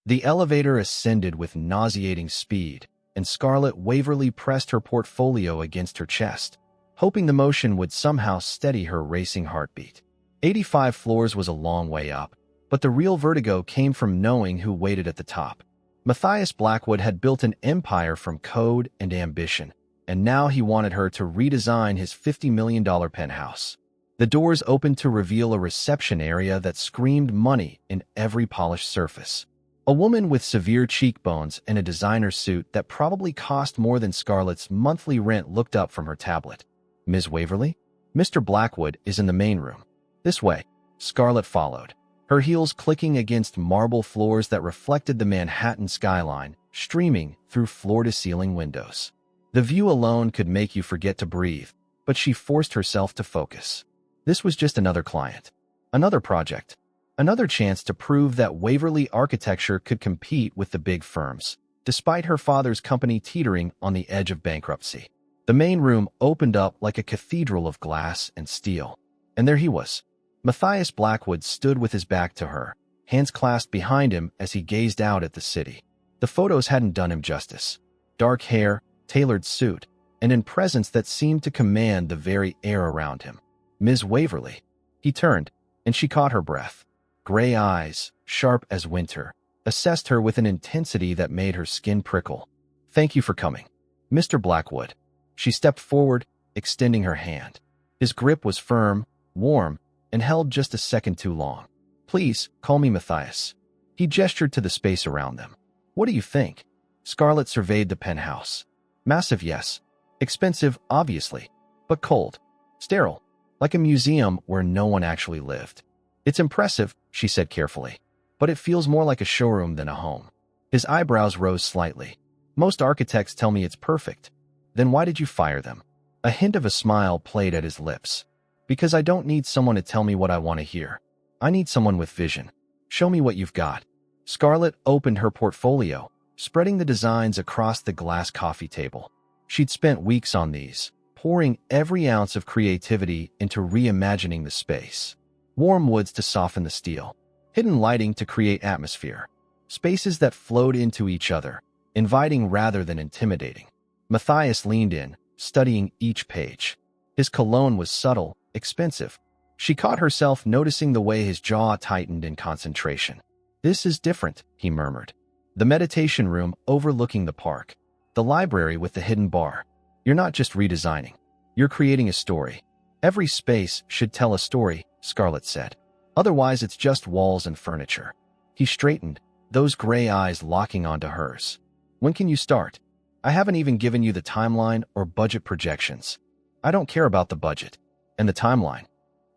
The elevator ascended with nauseating speed, and Scarlett Waverly pressed her portfolio against her chest, hoping the motion would somehow steady her racing heartbeat. 85 floors was a long way up, but the real vertigo came from knowing who waited at the top. Matthias Blackwood had built an empire from code and ambition, and now he wanted her to redesign his $50 million penthouse. The doors opened to reveal a reception area that screamed money in every polished surface. A woman with severe cheekbones and a designer suit that probably cost more than Scarlett's monthly rent looked up from her tablet. "Ms. Waverly? Mr. Blackwood is in the main room." "This way." Scarlett followed, her heels clicking against marble floors that reflected the Manhattan skyline, streaming through floor-to-ceiling windows. The view alone could make you forget to breathe, but she forced herself to focus. This was just another client, another project, another chance to prove that Waverly architecture could compete with the big firms, despite her father's company teetering on the edge of bankruptcy. The main room opened up like a cathedral of glass and steel, and there he was. Matthias Blackwood stood with his back to her, hands clasped behind him as he gazed out at the city. The photos hadn't done him justice. Dark hair, tailored suit, and in presence that seemed to command the very air around him. "Ms. Waverly." He turned, and she caught her breath. Gray eyes, sharp as winter, assessed her with an intensity that made her skin prickle. "Thank you for coming, Mr. Blackwood." She stepped forward, extending her hand. His grip was firm, warm, and held just a second too long. "Please, call me Matthias." He gestured to the space around them. "What do you think?" Scarlett surveyed the penthouse. Massive, yes. Expensive, obviously. But cold. Sterile. Like a museum where no one actually lived. "It's impressive," she said carefully. "But it feels more like a showroom than a home." His eyebrows rose slightly. "Most architects tell me it's perfect." "Then why did you fire them?" A hint of a smile played at his lips. "Because I don't need someone to tell me what I want to hear. I need someone with vision. Show me what you've got." Scarlett opened her portfolio, spreading the designs across the glass coffee table. She'd spent weeks on these, pouring every ounce of creativity into reimagining the space. Warm woods to soften the steel, hidden lighting to create atmosphere, spaces that flowed into each other, inviting rather than intimidating. Matthias leaned in, studying each page. His cologne was subtle, expensive. She caught herself noticing the way his jaw tightened in concentration. "This is different," he murmured. The meditation room overlooking the park. The library with the hidden bar. "You're not just redesigning. You're creating a story." "Every space should tell a story," Scarlett said. "Otherwise it's just walls and furniture." He straightened, those gray eyes locking onto hers. "When can you start?" "I haven't even given you the timeline or budget projections." "I don't care about the budget. And the timeline."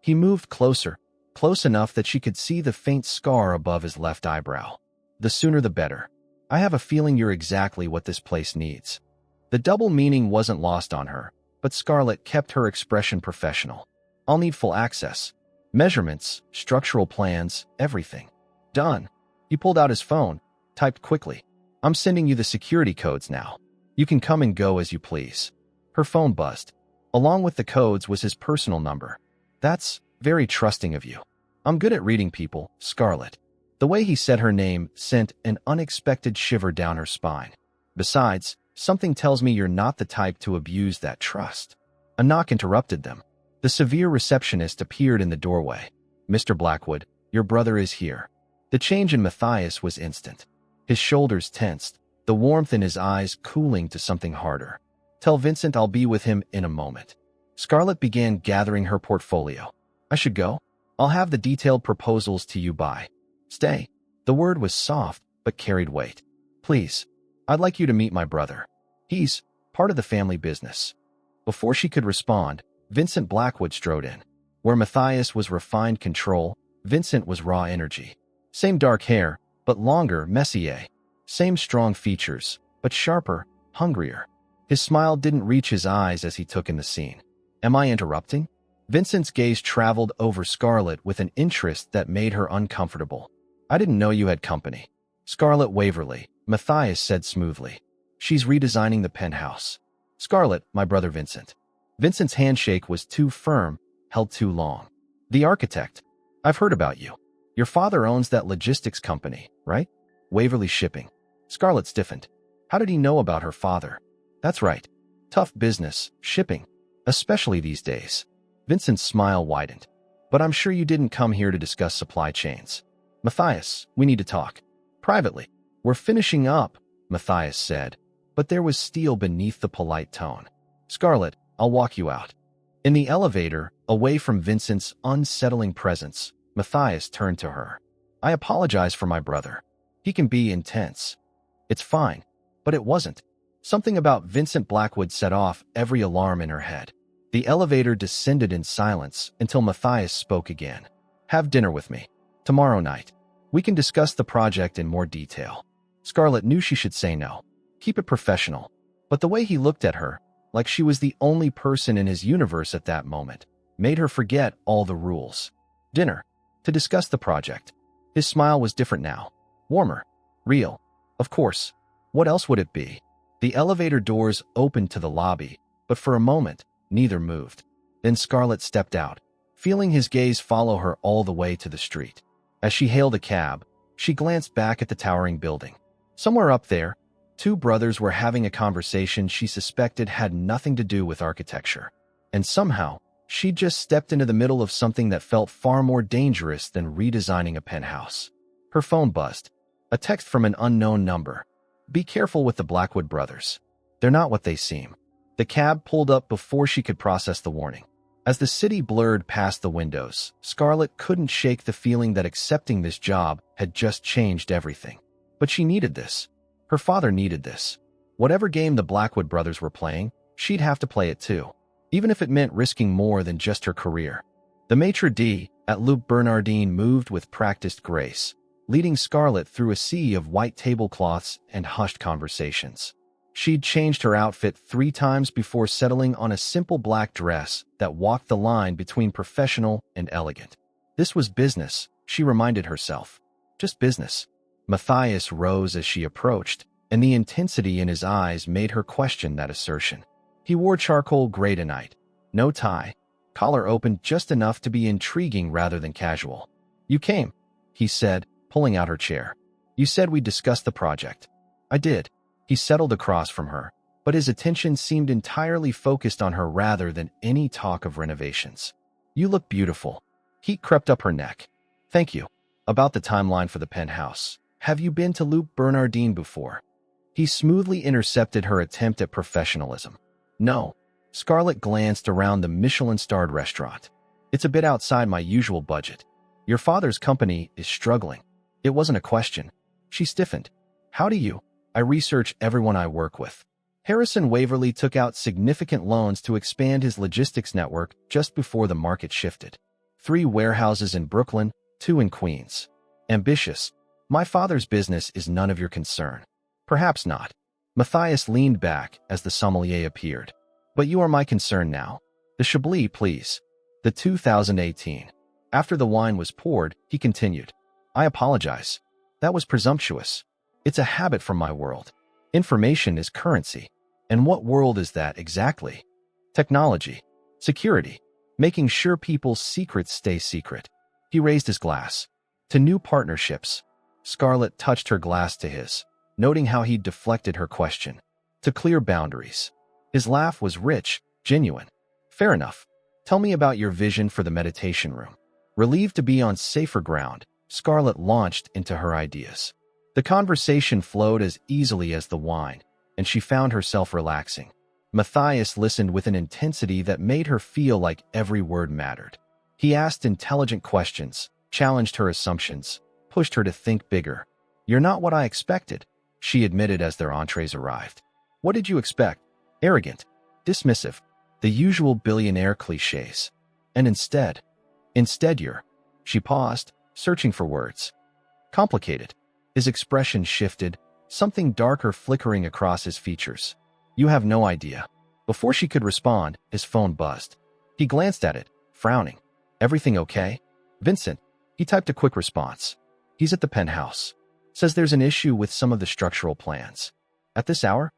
He moved closer, close enough that she could see the faint scar above his left eyebrow. "The sooner the better. I have a feeling you're exactly what this place needs." The double meaning wasn't lost on her, but Scarlett kept her expression professional. "I'll need full access. Measurements, structural plans, everything." "Done." He pulled out his phone, typed quickly. "I'm sending you the security codes now. You can come and go as you please." Her phone buzzed. Along with the codes was his personal number. "That's very trusting of you." "I'm good at reading people, Scarlett." The way he said her name sent an unexpected shiver down her spine. "Besides, something tells me you're not the type to abuse that trust." A knock interrupted them. The severe receptionist appeared in the doorway. "Mr. Blackwood, your brother is here." The change in Matthias was instant. His shoulders tensed, the warmth in his eyes cooling to something harder. "Tell Vincent I'll be with him in a moment." Scarlett began gathering her portfolio. "I should go? I'll have the detailed proposals to you by." "Stay." The word was soft, but carried weight. "Please. I'd like you to meet my brother. He's part of the family business." Before she could respond, Vincent Blackwood strode in. Where Matthias was refined control, Vincent was raw energy. Same dark hair, but longer, Messier. Same strong features, but sharper, hungrier. His smile didn't reach his eyes as he took in the scene. "Am I interrupting?" Vincent's gaze traveled over Scarlett with an interest that made her uncomfortable. "I didn't know you had company." "Scarlett Waverly," Matthias said smoothly. "She's redesigning the penthouse." "Scarlett, my brother Vincent." Vincent's handshake was too firm, held too long. "The architect. I've heard about you. Your father owns that logistics company, right?" Waverly Shipping. Scarlett stiffened. How did he know about her father? That's right. Tough business, shipping. Especially these days. Vincent's smile widened. But I'm sure you didn't come here to discuss supply chains. Matthias, we need to talk. Privately. We're finishing up, Matthias said. But there was steel beneath the polite tone. Scarlett, I'll walk you out. In the elevator, away from Vincent's unsettling presence, Matthias turned to her. I apologize for my brother. He can be intense. It's fine. But it wasn't. Something about Vincent Blackwood set off every alarm in her head. The elevator descended in silence until Matthias spoke again. Have dinner with me. Tomorrow night. We can discuss the project in more detail. Scarlett knew she should say no. Keep it professional. But the way he looked at her, like she was the only person in his universe at that moment, made her forget all the rules. Dinner. To discuss the project. His smile was different now. Warmer. Real. Of course. What else would it be? The elevator doors opened to the lobby, but for a moment, neither moved. Then Scarlett stepped out, feeling his gaze follow her all the way to the street. As she hailed a cab, she glanced back at the towering building. Somewhere up there, two brothers were having a conversation she suspected had nothing to do with architecture. And somehow, she'd just stepped into the middle of something that felt far more dangerous than redesigning a penthouse. Her phone buzzed. A text from an unknown number. Be careful with the Blackwood brothers. They're not what they seem. The cab pulled up before she could process the warning. As the city blurred past the windows, Scarlett couldn't shake the feeling that accepting this job had just changed everything. But she needed this. Her father needed this. Whatever game the Blackwood brothers were playing, she'd have to play it too, even if it meant risking more than just her career. The maitre d' at Loup Bernardin moved with practiced grace, leading Scarlett through a sea of white tablecloths and hushed conversations. She'd changed her outfit 3 times before settling on a simple black dress that walked the line between professional and elegant. This was business, she reminded herself. Just business. Matthias rose as she approached, and the intensity in his eyes made her question that assertion. He wore charcoal gray tonight. No tie. Collar open just enough to be intriguing rather than casual. You came, he said, pulling out her chair. You said we'd discuss the project. I did. He settled across from her, but his attention seemed entirely focused on her rather than any talk of renovations. You look beautiful. Heat crept up her neck. Thank you. About the timeline for the penthouse. Have you been to Loup Bernardin before? He smoothly intercepted her attempt at professionalism. No. Scarlett glanced around the Michelin-starred restaurant. It's a bit outside my usual budget. Your father's company is struggling. It wasn't a question. She stiffened. How do you? I research everyone I work with. Harrison Waverly took out significant loans to expand his logistics network just before the market shifted. 3 warehouses in Brooklyn, 2 in Queens. Ambitious. My father's business is none of your concern. Perhaps not. Matthias leaned back as the sommelier appeared. But you are my concern now. The Chablis, please. The 2018. After the wine was poured, he continued. I apologize. That was presumptuous. It's a habit from my world. Information is currency. And what world is that exactly? Technology. Security. Making sure people's secrets stay secret. He raised his glass. To new partnerships. Scarlett touched her glass to his, noting how he'd deflected her question. To clear boundaries. His laugh was rich, genuine. Fair enough. Tell me about your vision for the meditation room. Relieved to be on safer ground, Scarlett launched into her ideas. The conversation flowed as easily as the wine, and she found herself relaxing. Matthias listened with an intensity that made her feel like every word mattered. He asked intelligent questions, challenged her assumptions, pushed her to think bigger. You're not what I expected, she admitted as their entrees arrived. What did you expect? Arrogant, dismissive, the usual billionaire cliches. And instead you're... She paused, searching for words. Complicated. His expression shifted, something darker flickering across his features. You have no idea. Before she could respond, his phone buzzed. He glanced at it, frowning. Everything okay? Vincent. He typed a quick response. He's at the penthouse. Says there's an issue with some of the structural plans. At this hour?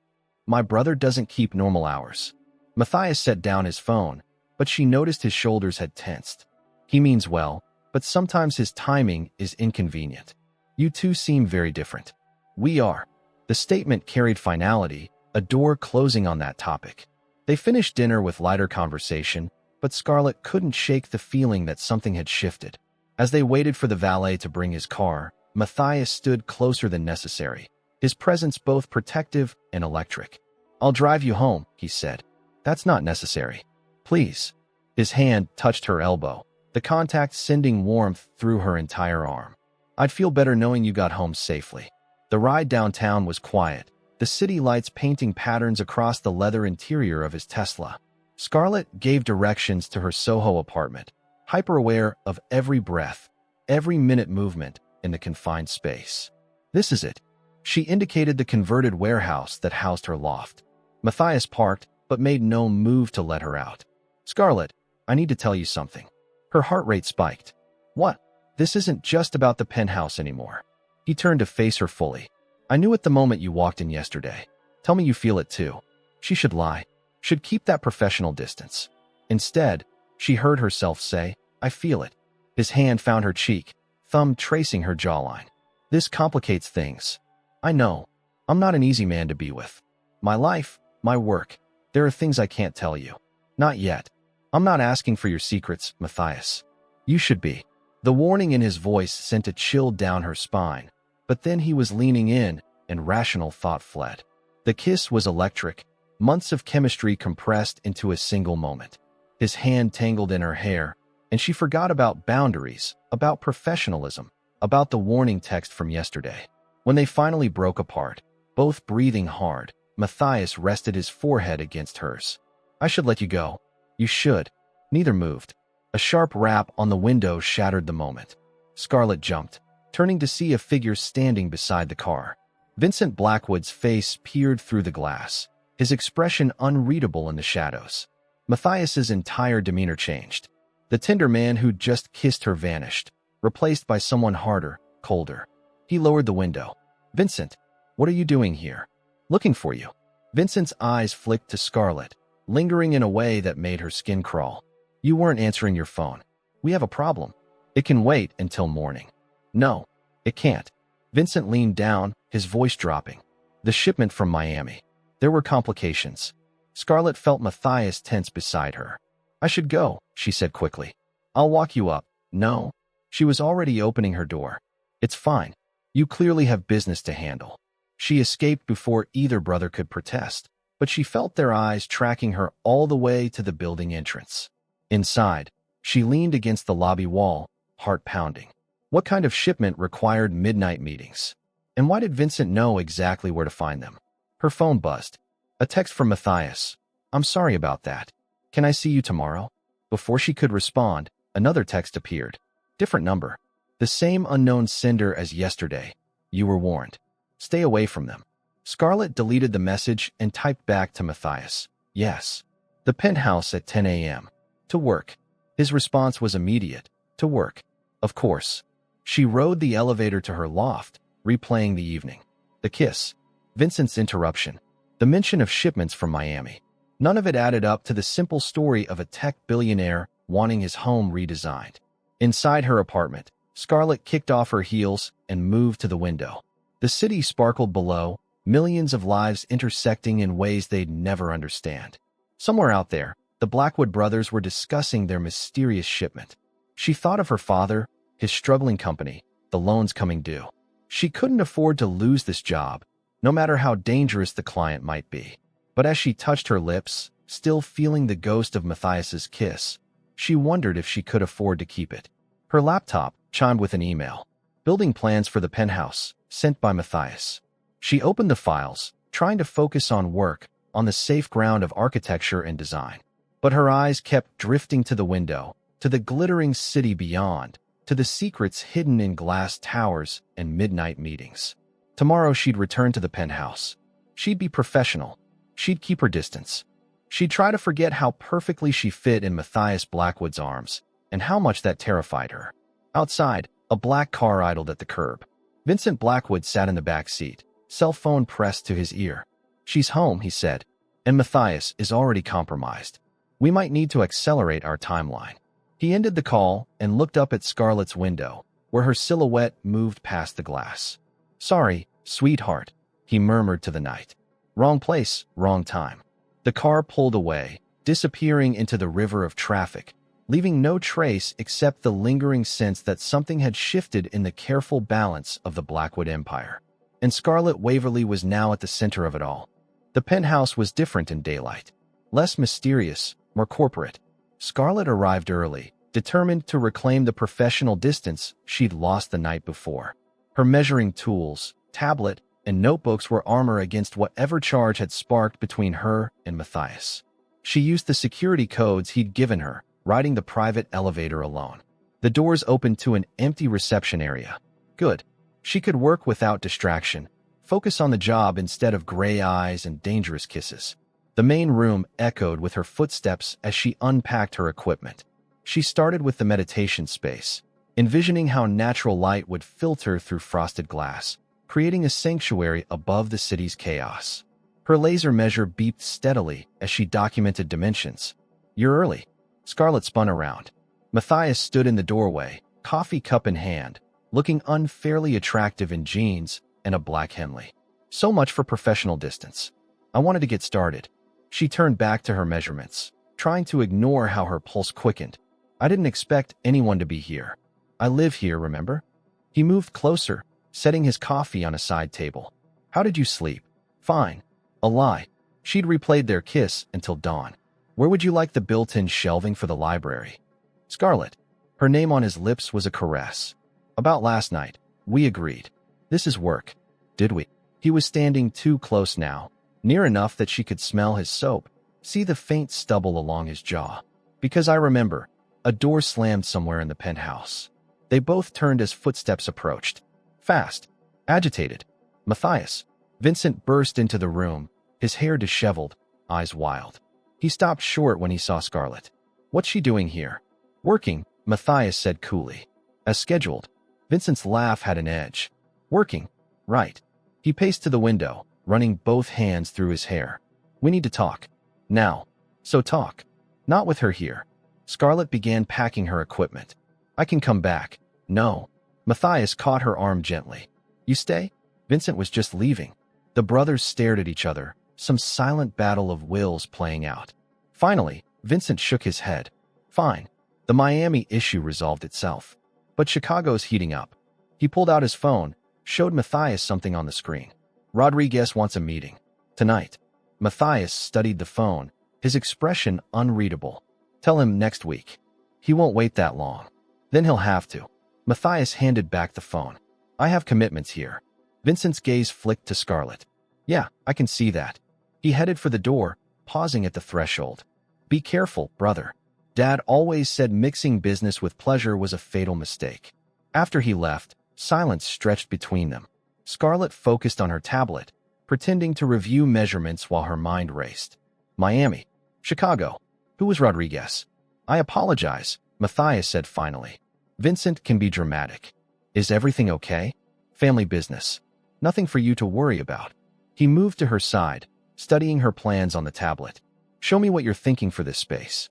My brother doesn't keep normal hours. Matthias set down his phone, but she noticed his shoulders had tensed. He means well, but sometimes his timing is inconvenient. You two seem very different. We are. The statement carried finality, a door closing on that topic. They finished dinner with lighter conversation, but Scarlett couldn't shake the feeling that something had shifted. As they waited for the valet to bring his car, Matthias stood closer than necessary, his presence both protective and electric. "I'll drive you home," he said. "That's not necessary. Please." His hand touched her elbow, the contact sending warmth through her entire arm. "I'd feel better knowing you got home safely." The ride downtown was quiet, the city lights painting patterns across the leather interior of his Tesla. Scarlett gave directions to her Soho apartment, hyper-aware of every breath, every minute movement in the confined space. "This is it." She indicated the converted warehouse that housed her loft. Matthias parked, but made no move to let her out. "Scarlett, I need to tell you something." Her heart rate spiked. "What?" "This isn't just about the penthouse anymore." He turned to face her fully. "I knew at the moment you walked in yesterday. Tell me you feel it too." She should lie, should keep that professional distance. Instead, she heard herself say, "I feel it." His hand found her cheek, thumb tracing her jawline. "This complicates things. I know. I'm not an easy man to be with. My life, my work, there are things I can't tell you. Not yet. I'm not asking for your secrets, Matthias. You should be." The warning in his voice sent a chill down her spine, but then he was leaning in, and rational thought fled. The kiss was electric, months of chemistry compressed into a single moment. His hand tangled in her hair, and she forgot about boundaries, about professionalism, about the warning text from yesterday. When they finally broke apart, both breathing hard, Matthias rested his forehead against hers. "I should let you go." "You should." Neither moved. A sharp rap on the window shattered the moment. Scarlett jumped, turning to see a figure standing beside the car. Vincent Blackwood's face peered through the glass, his expression unreadable in the shadows. Matthias's entire demeanor changed. The tender man who'd just kissed her vanished, replaced by someone harder, colder. He lowered the window. "Vincent, what are you doing here?" "Looking for you." Vincent's eyes flicked to Scarlett, lingering in a way that made her skin crawl. "You weren't answering your phone. We have a problem. It can wait until morning." "No, it can't." Vincent leaned down, his voice dropping. "The shipment from Miami. There were complications." Scarlett felt Matthias tense beside her. "I should go," she said quickly. "I'll walk you up." "No." She was already opening her door. "It's fine. You clearly have business to handle." She escaped before either brother could protest, but she felt their eyes tracking her all the way to the building entrance. Inside, she leaned against the lobby wall, heart pounding. What kind of shipment required midnight meetings? And why did Vincent know exactly where to find them? Her phone buzzed. A text from Matthias. "I'm sorry about that. Can I see you tomorrow?" Before she could respond, another text appeared. Different number. The same unknown sender as yesterday. "You were warned. Stay away from them." Scarlett deleted the message and typed back to Matthias. "Yes." The penthouse at 10 a.m. "To work." His response was immediate. "To work." Of course. She rode the elevator to her loft, replaying the evening. The kiss. Vincent's interruption. The mention of shipments from Miami. None of it added up to the simple story of a tech billionaire wanting his home redesigned. Inside her apartment, Scarlett kicked off her heels and moved to the window. The city sparkled below, millions of lives intersecting in ways they'd never understand. Somewhere out there, the Blackwood brothers were discussing their mysterious shipment. She thought of her father, his struggling company, the loans coming due. She couldn't afford to lose this job, no matter how dangerous the client might be. But as she touched her lips, still feeling the ghost of Matthias's kiss, she wondered if she could afford to keep it. Her laptop chimed with an email. Building plans for the penthouse, sent by Matthias. She opened the files, trying to focus on work, on the safe ground of architecture and design. But her eyes kept drifting to the window, to the glittering city beyond, to the secrets hidden in glass towers and midnight meetings. Tomorrow she'd return to the penthouse. She'd be professional. She'd keep her distance. She'd try to forget how perfectly she fit in Matthias Blackwood's arms, and how much that terrified her. Outside, a black car idled at the curb. Vincent Blackwood sat in the back seat, cell phone pressed to his ear. "She's home," he said, "and Matthias is already compromised. We might need to accelerate our timeline." He ended the call and looked up at Scarlett's window, where her silhouette moved past the glass. "Sorry," Sweetheart, he murmured to the night. Wrong place, wrong time. The car pulled away, disappearing into the river of traffic, leaving no trace except the lingering sense that something had shifted in the careful balance of the Blackwood Empire. And Scarlett Waverly was now at the center of it all. The penthouse was different in daylight, less mysterious, more corporate. Scarlett arrived early, determined to reclaim the professional distance she'd lost the night before. Her measuring tools, tablet, and notebooks were armor against whatever charge had sparked between her and Matthias. She used the security codes he'd given her, riding the private elevator alone. The doors opened to an empty reception area. Good. She could work without distraction, focus on the job instead of gray eyes and dangerous kisses. The main room echoed with her footsteps as she unpacked her equipment. She started with the meditation space, envisioning how natural light would filter through frosted glass, creating a sanctuary above the city's chaos. Her laser measure beeped steadily as she documented dimensions. You're early. Scarlett spun around. Matthias stood in the doorway, coffee cup in hand, looking unfairly attractive in jeans and a black Henley. So much for professional distance. I wanted to get started. She turned back to her measurements, trying to ignore how her pulse quickened. I didn't expect anyone to be here. I live here, remember? He moved closer, setting his coffee on a side table. How did you sleep? Fine. A lie. She'd replayed their kiss until dawn. Where would you like the built-in shelving for the library? Scarlett. Her name on his lips was a caress. About last night. We agreed. This is work. Did we? He was standing too close now, near enough that she could smell his soap, see the faint stubble along his jaw. Because I remember, a door slammed somewhere in the penthouse. They both turned as footsteps approached. Fast. Agitated. Matthias. Vincent burst into the room, his hair disheveled, eyes wild. He stopped short when he saw Scarlett. What's she doing here? Working, Matthias said coolly. As scheduled. Vincent's laugh had an edge. Working. Right. He paced to the window, running both hands through his hair. We need to talk. Now. So talk. Not with her here. Scarlett began packing her equipment. I can come back. No. Matthias caught her arm gently. You stay? Vincent was just leaving. The brothers stared at each other, some silent battle of wills playing out. Finally, Vincent shook his head. Fine. The Miami issue resolved itself. But Chicago's heating up. He pulled out his phone, showed Matthias something on the screen. Rodriguez wants a meeting. Tonight. Matthias studied the phone, his expression unreadable. Tell him next week. He won't wait that long. Then he'll have to. Matthias handed back the phone. I have commitments here. Vincent's gaze flicked to Scarlett. Yeah, I can see that. He headed for the door, pausing at the threshold. Be careful, brother. Dad always said mixing business with pleasure was a fatal mistake. After he left, silence stretched between them. Scarlett focused on her tablet, pretending to review measurements while her mind raced. Miami. Chicago. Who was Rodriguez? I apologize, Matthias said finally. Vincent can be dramatic. Is everything okay? Family business. Nothing for you to worry about. He moved to her side, studying her plans on the tablet. Show me what you're thinking for this space.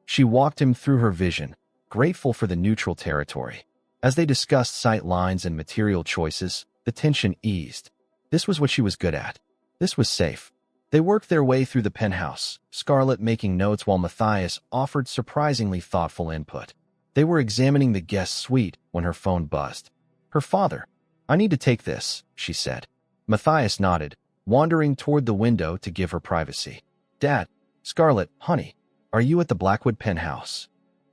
She walked him through her vision, grateful for the neutral territory. As they discussed sight lines and material choices, the tension eased. This was what she was good at. This was safe. They worked their way through the penthouse, Scarlett making notes while Matthias offered surprisingly thoughtful input. They were examining the guest suite when her phone buzzed. Her father. I need to take this, she said. Matthias nodded, wandering toward the window to give her privacy. Dad. Scarlett, honey. Are you at the Blackwood penthouse?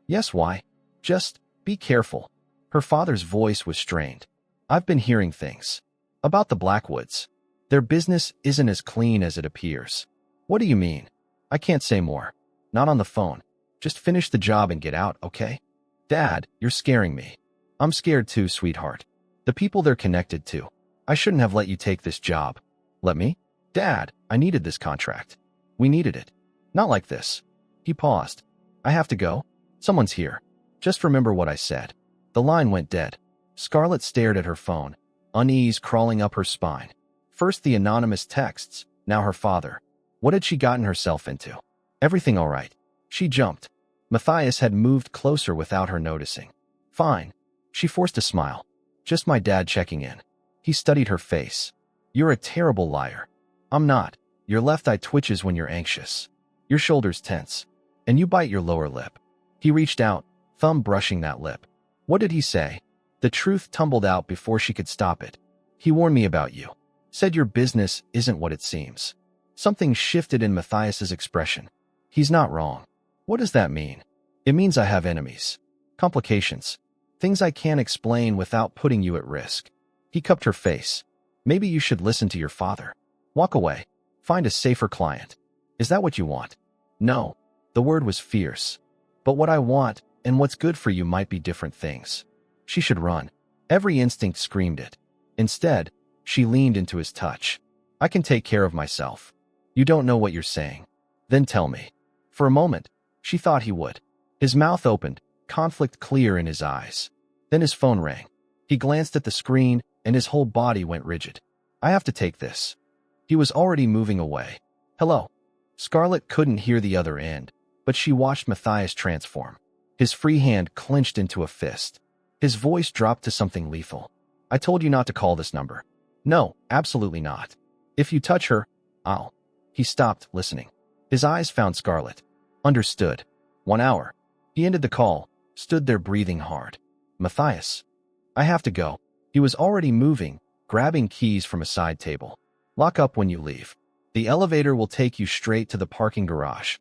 Yes, why? Just be careful. Her father's voice was strained. I've been hearing things. About the Blackwoods. Their business isn't as clean as it appears. What do you mean? I can't say more. Not on the phone. Just finish the job and get out, okay? Dad, you're scaring me. I'm scared too, sweetheart. The people they're connected to. I shouldn't have let you take this job. Let me? Dad, I needed this contract. We needed it. Not like this. He paused. I have to go. Someone's here. Just remember what I said. The line went dead. Scarlett stared at her phone, unease crawling up her spine. First the anonymous texts, now her father. What had she gotten herself into? Everything all right? She jumped. Matthias had moved closer without her noticing. Fine. She forced a smile. Just my dad checking in. He studied her face. You're a terrible liar. I'm not. Your left eye twitches when you're anxious. Your shoulders tense. And you bite your lower lip. He reached out, thumb brushing that lip. What did he say? The truth tumbled out before she could stop it. He warned me about you. Said your business isn't what it seems. Something shifted in Matthias's expression. He's not wrong. What does that mean? It means I have enemies. Complications. Things I can't explain without putting you at risk. He cupped her face. Maybe you should listen to your father. Walk away. Find a safer client. Is that what you want? No. The word was fierce. But what I want and what's good for you might be different things. She should run. Every instinct screamed it. Instead, she leaned into his touch. I can take care of myself. You don't know what you're saying. Then tell me. For a moment, she thought he would. His mouth opened, conflict clear in his eyes. Then his phone rang. He glanced at the screen, and his whole body went rigid. I have to take this. He was already moving away. Hello. Scarlett couldn't hear the other end, but she watched Matthias transform. His free hand clenched into a fist. His voice dropped to something lethal. I told you not to call this number. No, absolutely not. If you touch her, I'll. He stopped, listening. His eyes found Scarlett. Understood. 1 hour. He ended the call, stood there breathing hard. Matthias. I have to go. He was already moving, grabbing keys from a side table. Lock up when you leave. The elevator will take you straight to the parking garage.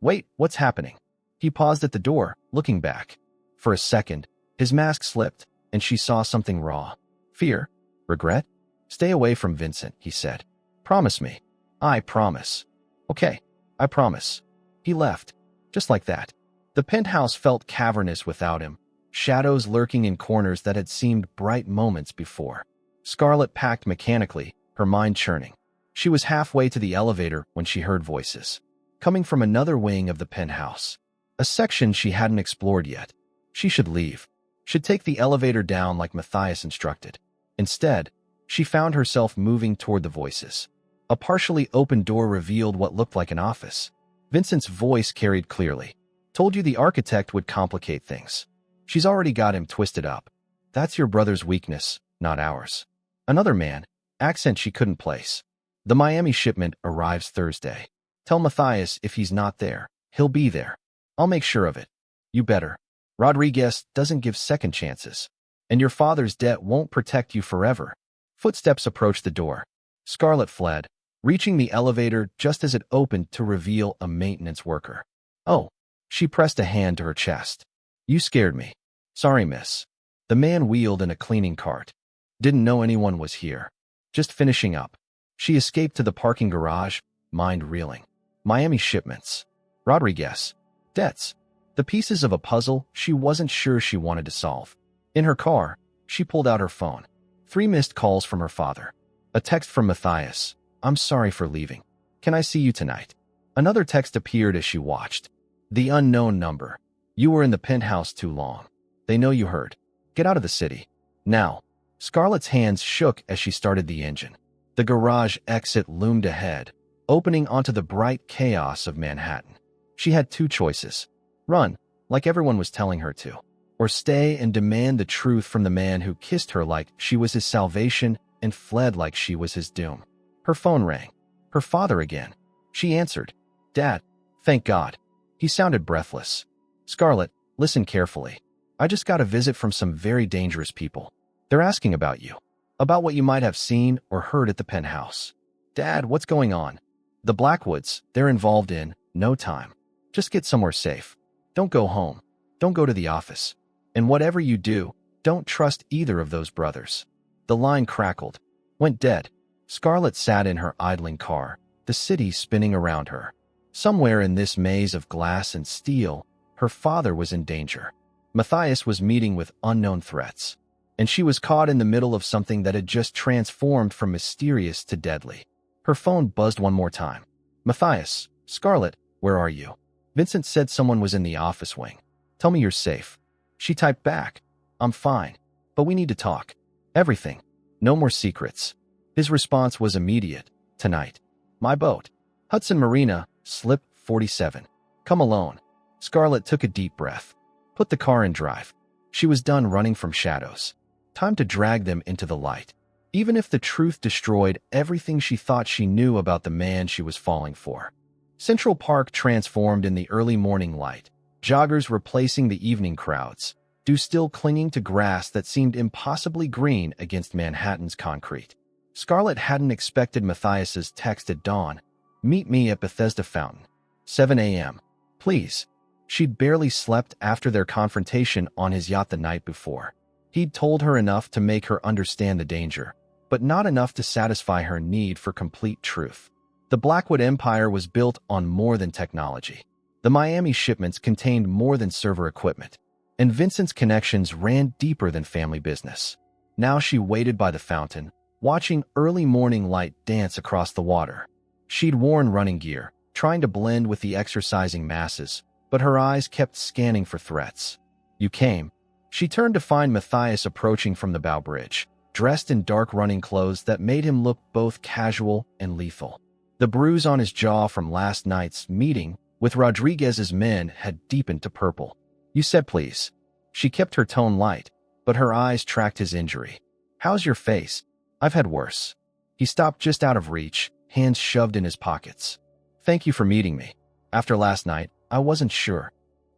Wait, what's happening? He paused at the door, looking back. For a second, his mask slipped, and she saw something raw. Fear? Regret? Stay away from Vincent, he said. Promise me. I promise. Okay, I promise. He left. Just like that. The penthouse felt cavernous without him, shadows lurking in corners that had seemed bright moments before. Scarlett packed mechanically, her mind churning. She was halfway to the elevator when she heard voices. Coming from another wing of the penthouse. A section she hadn't explored yet. She should leave. Should take the elevator down like Matthias instructed. Instead, she found herself moving toward the voices. A partially open door revealed what looked like an office. Vincent's voice carried clearly. Told you the architect would complicate things. She's already got him twisted up. That's your brother's weakness, not ours. Another man, accent she couldn't place. The Miami shipment arrives Thursday. Tell Matthias if he's not there, he'll be there. I'll make sure of it. You better. Rodriguez doesn't give second chances. And your father's debt won't protect you forever. Footsteps approached the door. Scarlett fled, reaching the elevator just as it opened to reveal a maintenance worker. Oh, she pressed a hand to her chest. You scared me. Sorry, miss. The man wheeled in a cleaning cart. Didn't know anyone was here. Just finishing up. She escaped to the parking garage, mind reeling. Miami shipments. Rodriguez. Debts. The pieces of a puzzle she wasn't sure she wanted to solve. In her car, she pulled out her phone. 3 missed calls from her father. A text from Matthias. I'm sorry for leaving. Can I see you tonight? Another text appeared as she watched. The unknown number. You were in the penthouse too long. They know you heard. Get out of the city. Now. Scarlett's hands shook as she started the engine. The garage exit loomed ahead, opening onto the bright chaos of Manhattan. She had 2 choices. Run, like everyone was telling her to, or stay and demand the truth from the man who kissed her like she was his salvation and fled like she was his doom. Her phone rang. Her father again. She answered. Dad, thank God. He sounded breathless. Scarlett, listen carefully. I just got a visit from some very dangerous people. They're asking about you. About what you might have seen or heard at the penthouse. Dad, what's going on? The Blackwoods, they're involved in, no time. Just get somewhere safe. Don't go home. Don't go to the office. And whatever you do, don't trust either of those brothers. The line crackled. Went dead. Scarlett sat in her idling car, the city spinning around her. Somewhere in this maze of glass and steel, her father was in danger. Matthias was meeting with unknown threats. And she was caught in the middle of something that had just transformed from mysterious to deadly. Her phone buzzed one more time. Matthias, Scarlett, where are you? Vincent said someone was in the office wing. Tell me you're safe. She typed back. I'm fine, but we need to talk. Everything. No more secrets. His response was immediate. Tonight. My boat. Hudson Marina, slip 47. Come alone. Scarlett took a deep breath. Put the car in drive. She was done running from shadows. Time to drag them into the light. even if the truth destroyed everything she thought she knew about the man she was falling for. Central Park transformed in the early morning light, joggers replacing the evening crowds, dew still clinging to grass that seemed impossibly green against Manhattan's concrete. Scarlett hadn't expected Matthias's text at dawn. "Meet me at Bethesda Fountain. 7 a.m. Please." She'd barely slept after their confrontation on his yacht the night before. He'd told her enough to make her understand the danger, but not enough to satisfy her need for complete truth. The Blackwood Empire was built on more than technology. The Miami shipments contained more than server equipment, and Vincent's connections ran deeper than family business. Now she waited by the fountain, watching early morning light dance across the water. She'd worn running gear, trying to blend with the exercising masses, but her eyes kept scanning for threats. "You came." She turned to find Matthias approaching from the bow bridge, dressed in dark running clothes that made him look both casual and lethal. The bruise on his jaw from last night's meeting with Rodriguez's men had deepened to purple. "You said please." She kept her tone light, but her eyes tracked his injury. "How's your face?" "I've had worse." He stopped just out of reach, hands shoved in his pockets. "Thank you for meeting me. After last night, I wasn't sure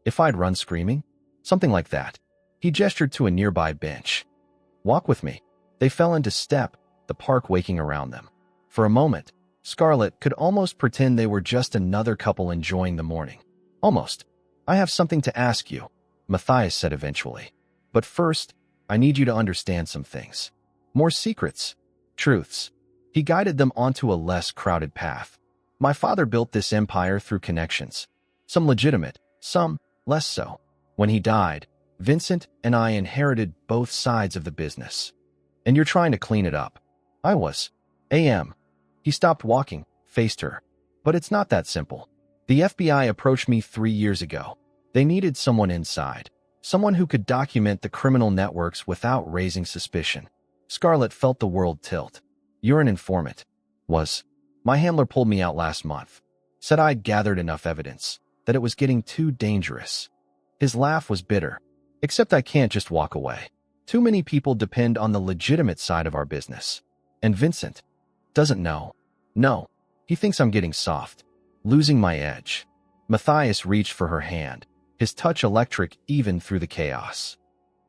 if I'd run screaming." Something like that. He gestured to a nearby bench. "Walk with me." They fell into step, the park waking around them. For a moment, Scarlett could almost pretend they were just another couple enjoying the morning. "Almost. I have something to ask you," Matthias said eventually. "But first, I need you to understand some things. More secrets, truths." He guided them onto a less crowded path. "My father built this empire through connections. Some legitimate, some less so. When he died, Vincent and I inherited both sides of the business. And you're trying to clean it up." "I was. A.M." He stopped walking, faced her. "But it's not that simple. The FBI approached me 3 years ago. They needed someone inside, someone who could document the criminal networks without raising suspicion." Scarlett felt the world tilt. "You're an informant." "Was. My handler pulled me out last month. Said I'd gathered enough evidence, that it was getting too dangerous." His laugh was bitter. "Except I can't just walk away. Too many people depend on the legitimate side of our business. And Vincent doesn't know. No, he thinks I'm getting soft, losing my edge." Matthias reached for her hand, his touch electric even through the chaos.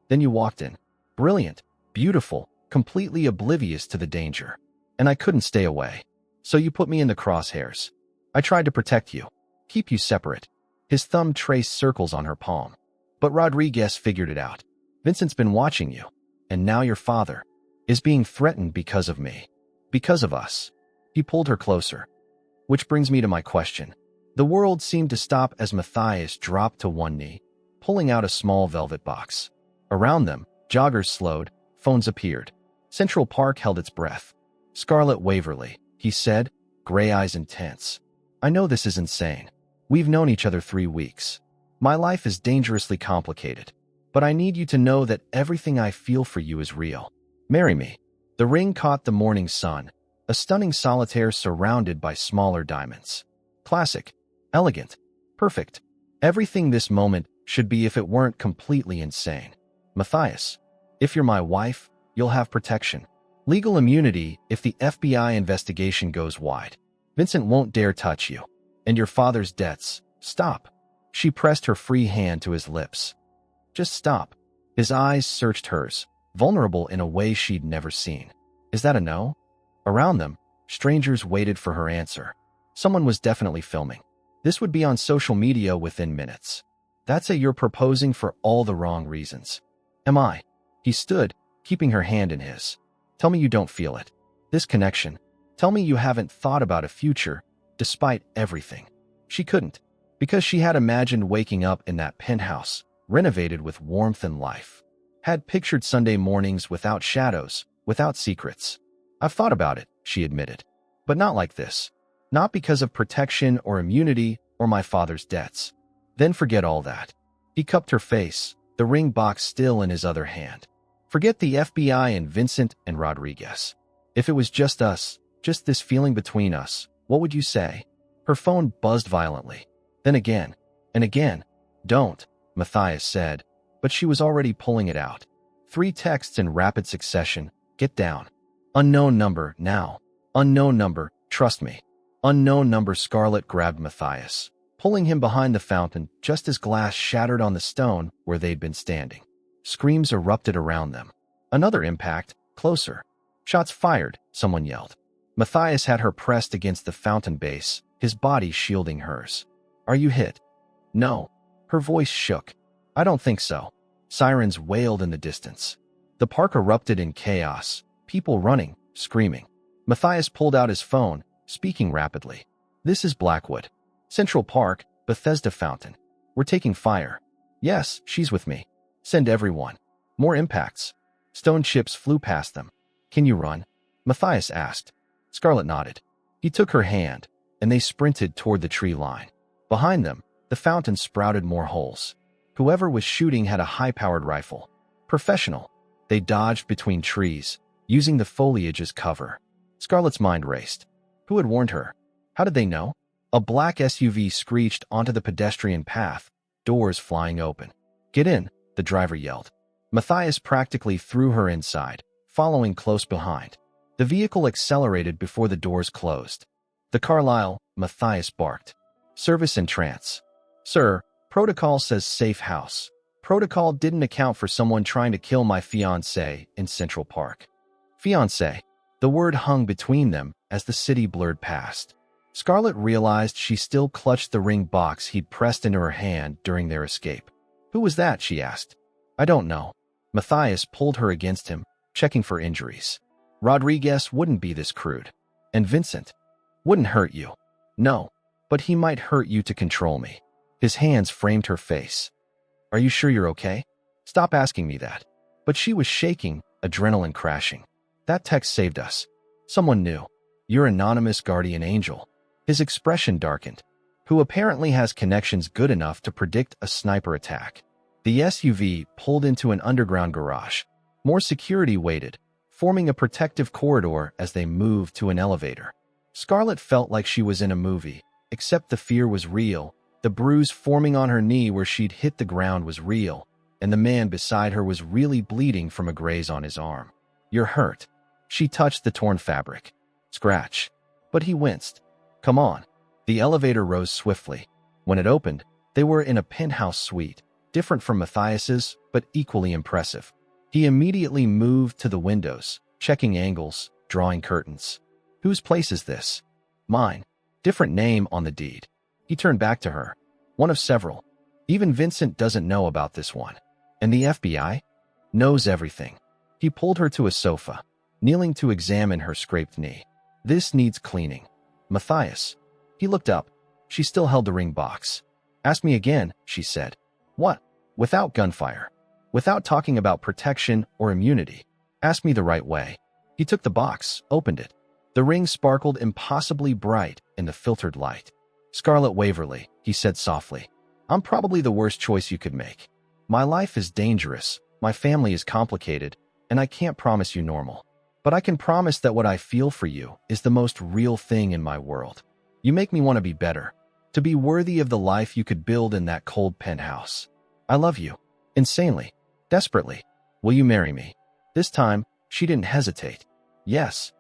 "Then you walked in. Brilliant, beautiful, completely oblivious to the danger. And I couldn't stay away. So you put me in the crosshairs. I tried to protect you, keep you separate." His thumb traced circles on her palm. "But Rodriguez figured it out. Vincent's been watching you. And now your father is being threatened because of me. Because of us." He pulled her closer. "Which brings me to my question." The world seemed to stop as Matthias dropped to one knee, pulling out a small velvet box. Around them, joggers slowed, phones appeared. Central Park held its breath. "Scarlett Waverly," he said, gray eyes intense. "I know this is insane. We've known each other 3 weeks. My life is dangerously complicated. But I need you to know that everything I feel for you is real. Marry me." The ring caught the morning sun, a stunning solitaire surrounded by smaller diamonds. Classic, elegant, perfect. Everything this moment should be if it weren't completely insane. "Matthias, if you're my wife, you'll have protection. Legal immunity if the FBI investigation goes wide. Vincent won't dare touch you. And your father's debts. Stop." She pressed her free hand to his lips. "Just stop." His eyes searched hers, vulnerable in a way she'd never seen. "Is that a no?" Around them, strangers waited for her answer. Someone was definitely filming. This would be on social media within minutes. "That's a you're proposing for all the wrong reasons." "Am I?" He stood, keeping her hand in his. "Tell me you don't feel it. This connection. Tell me you haven't thought about a future, despite everything." She couldn't, because she had imagined waking up in that penthouse, renovated with warmth and life. Had pictured Sunday mornings without shadows, without secrets. "I've thought about it," she admitted. "But not like this. Not because of protection or immunity or my father's debts." "Then forget all that." He cupped her face, the ring box still in his other hand. "Forget the FBI and Vincent and Rodriguez. If it was just us, just this feeling between us, what would you say?" Her phone buzzed violently. Then again, and again. "Don't," Matthias said, but she was already pulling it out. 3 texts in rapid succession. "Get down. Unknown number, now. Unknown number, trust me. Unknown number. Scarlett grabbed Matthias, pulling him behind the fountain just as glass shattered on the stone where they'd been standing. Screams erupted around them. Another impact, closer. Shots fired, someone yelled. Matthias had her pressed against the fountain base, his body shielding hers. Are you hit? No. Her voice shook. I don't think so. Sirens wailed in the distance. The park erupted in chaos, people running, screaming. Matthias pulled out his phone, speaking rapidly. This is Blackwood. Central Park, Bethesda Fountain. We're taking fire. Yes, she's with me. Send everyone. More impacts. Stone chips flew past them. Can you run? Matthias asked. Scarlett nodded. He took her hand, and they sprinted toward the tree line. Behind them, the fountain sprouted more holes. Whoever was shooting had a high-powered rifle. Professional. They dodged between trees, using the foliage as cover. Scarlett's mind raced. Who had warned her? How did they know? A black SUV screeched onto the pedestrian path, doors flying open. Get in, the driver yelled. Matthias practically threw her inside, following close behind. The vehicle accelerated before the doors closed. The Carlisle, Matthias barked. Service in trance. Sir, protocol says safe house. Protocol didn't account for someone trying to kill my fiancé in Central Park. Fiancé. The word hung between them as the city blurred past. Scarlett realized she still clutched the ring box he'd pressed into her hand during their escape. Who was that? She asked. I don't know. Matthias pulled her against him, checking for injuries. Rodriguez wouldn't be this crude. And Vincent wouldn't hurt you. No, but he might hurt you to control me. His hands framed her face. Are you sure you're okay? Stop asking me that. But she was shaking, adrenaline crashing. That text saved us. Someone new. Your anonymous guardian angel. His expression darkened. Who apparently has connections good enough to predict a sniper attack. The SUV pulled into an underground garage. More security waited, forming a protective corridor as they moved to an elevator. Scarlett felt like she was in a movie, except the fear was real. The bruise forming on her knee where she'd hit the ground was real, and the man beside her was really bleeding from a graze on his arm. You're hurt. She touched the torn fabric. Scratch. But he winced. Come on. The elevator rose swiftly. When it opened, they were in a penthouse suite, different from Matthias's, but equally impressive. He immediately moved to the windows, checking angles, drawing curtains. Whose place is this? Mine. Different name on the deed. He turned back to her. One of several. Even Vincent doesn't know about this one. And the FBI? Knows everything. He pulled her to a sofa, kneeling to examine her scraped knee. This needs cleaning. Matthias. He looked up. She still held the ring box. Ask me again, she said. What? Without gunfire. Without talking about protection or immunity. Ask me the right way. He took the box, opened it. The ring sparkled impossibly bright in the filtered light. Scarlett Waverly, he said softly. I'm probably the worst choice you could make. My life is dangerous, my family is complicated, and I can't promise you normal. But I can promise that what I feel for you is the most real thing in my world. You make me want to be better, to be worthy of the life you could build in that cold penthouse. I love you. Insanely. Desperately. Will you marry me? This time, she didn't hesitate. Yes.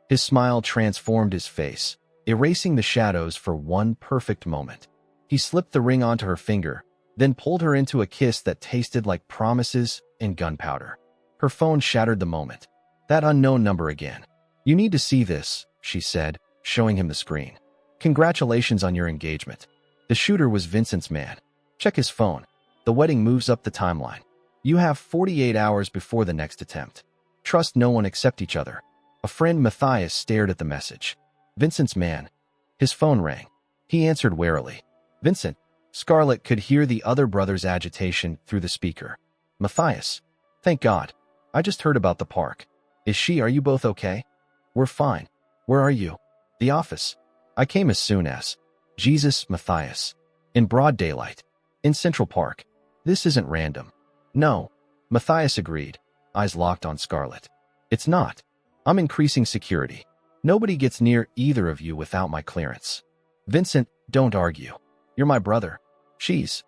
His smile transformed his face, erasing the shadows for one perfect moment. He slipped the ring onto her finger, then pulled her into a kiss that tasted like promises and gunpowder. Her phone shattered the moment. That unknown number again. You need to see this, she said, showing him the screen. Congratulations on your engagement. The shooter was Vincent's man. Check his phone. The wedding moves up the timeline. You have 48 hours before the next attempt. Trust no one except each other. A friend. Matthias stared at the message. Vincent's man. His phone rang. He answered warily. Vincent. Scarlett could hear the other brother's agitation through the speaker. Matthias. Thank God. I just heard about the park. Are you both okay? We're fine. Where are you? The office. I came as soon as. Jesus, Matthias. In broad daylight. In Central Park. This isn't random. No. Matthias agreed, eyes locked on Scarlett. It's not. I'm increasing security. Nobody gets near either of you without my clearance. Vincent, don't argue. You're my brother. She's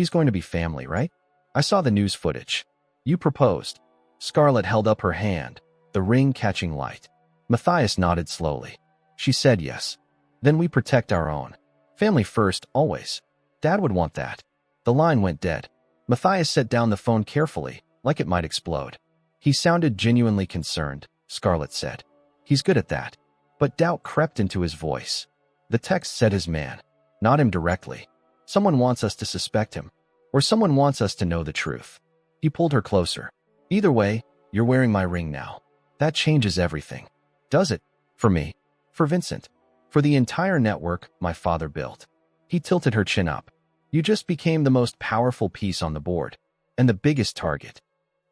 going to be family, right? I saw the news footage. You proposed. Scarlett held up her hand, the ring catching light. Matthias nodded slowly. She said yes. Then we protect our own. Family first, always. Dad would want that. The line went dead. Matthias set down the phone carefully, like it might explode. He sounded genuinely concerned, Scarlett said. He's good at that. But doubt crept into his voice. The text said his man, not him directly. Someone wants us to suspect him, or someone wants us to know the truth. He pulled her closer. Either way, you're wearing my ring now. That changes everything. Does it? For me. For Vincent. For the entire network my father built. He tilted her chin up. You just became the most powerful piece on the board, and the biggest target.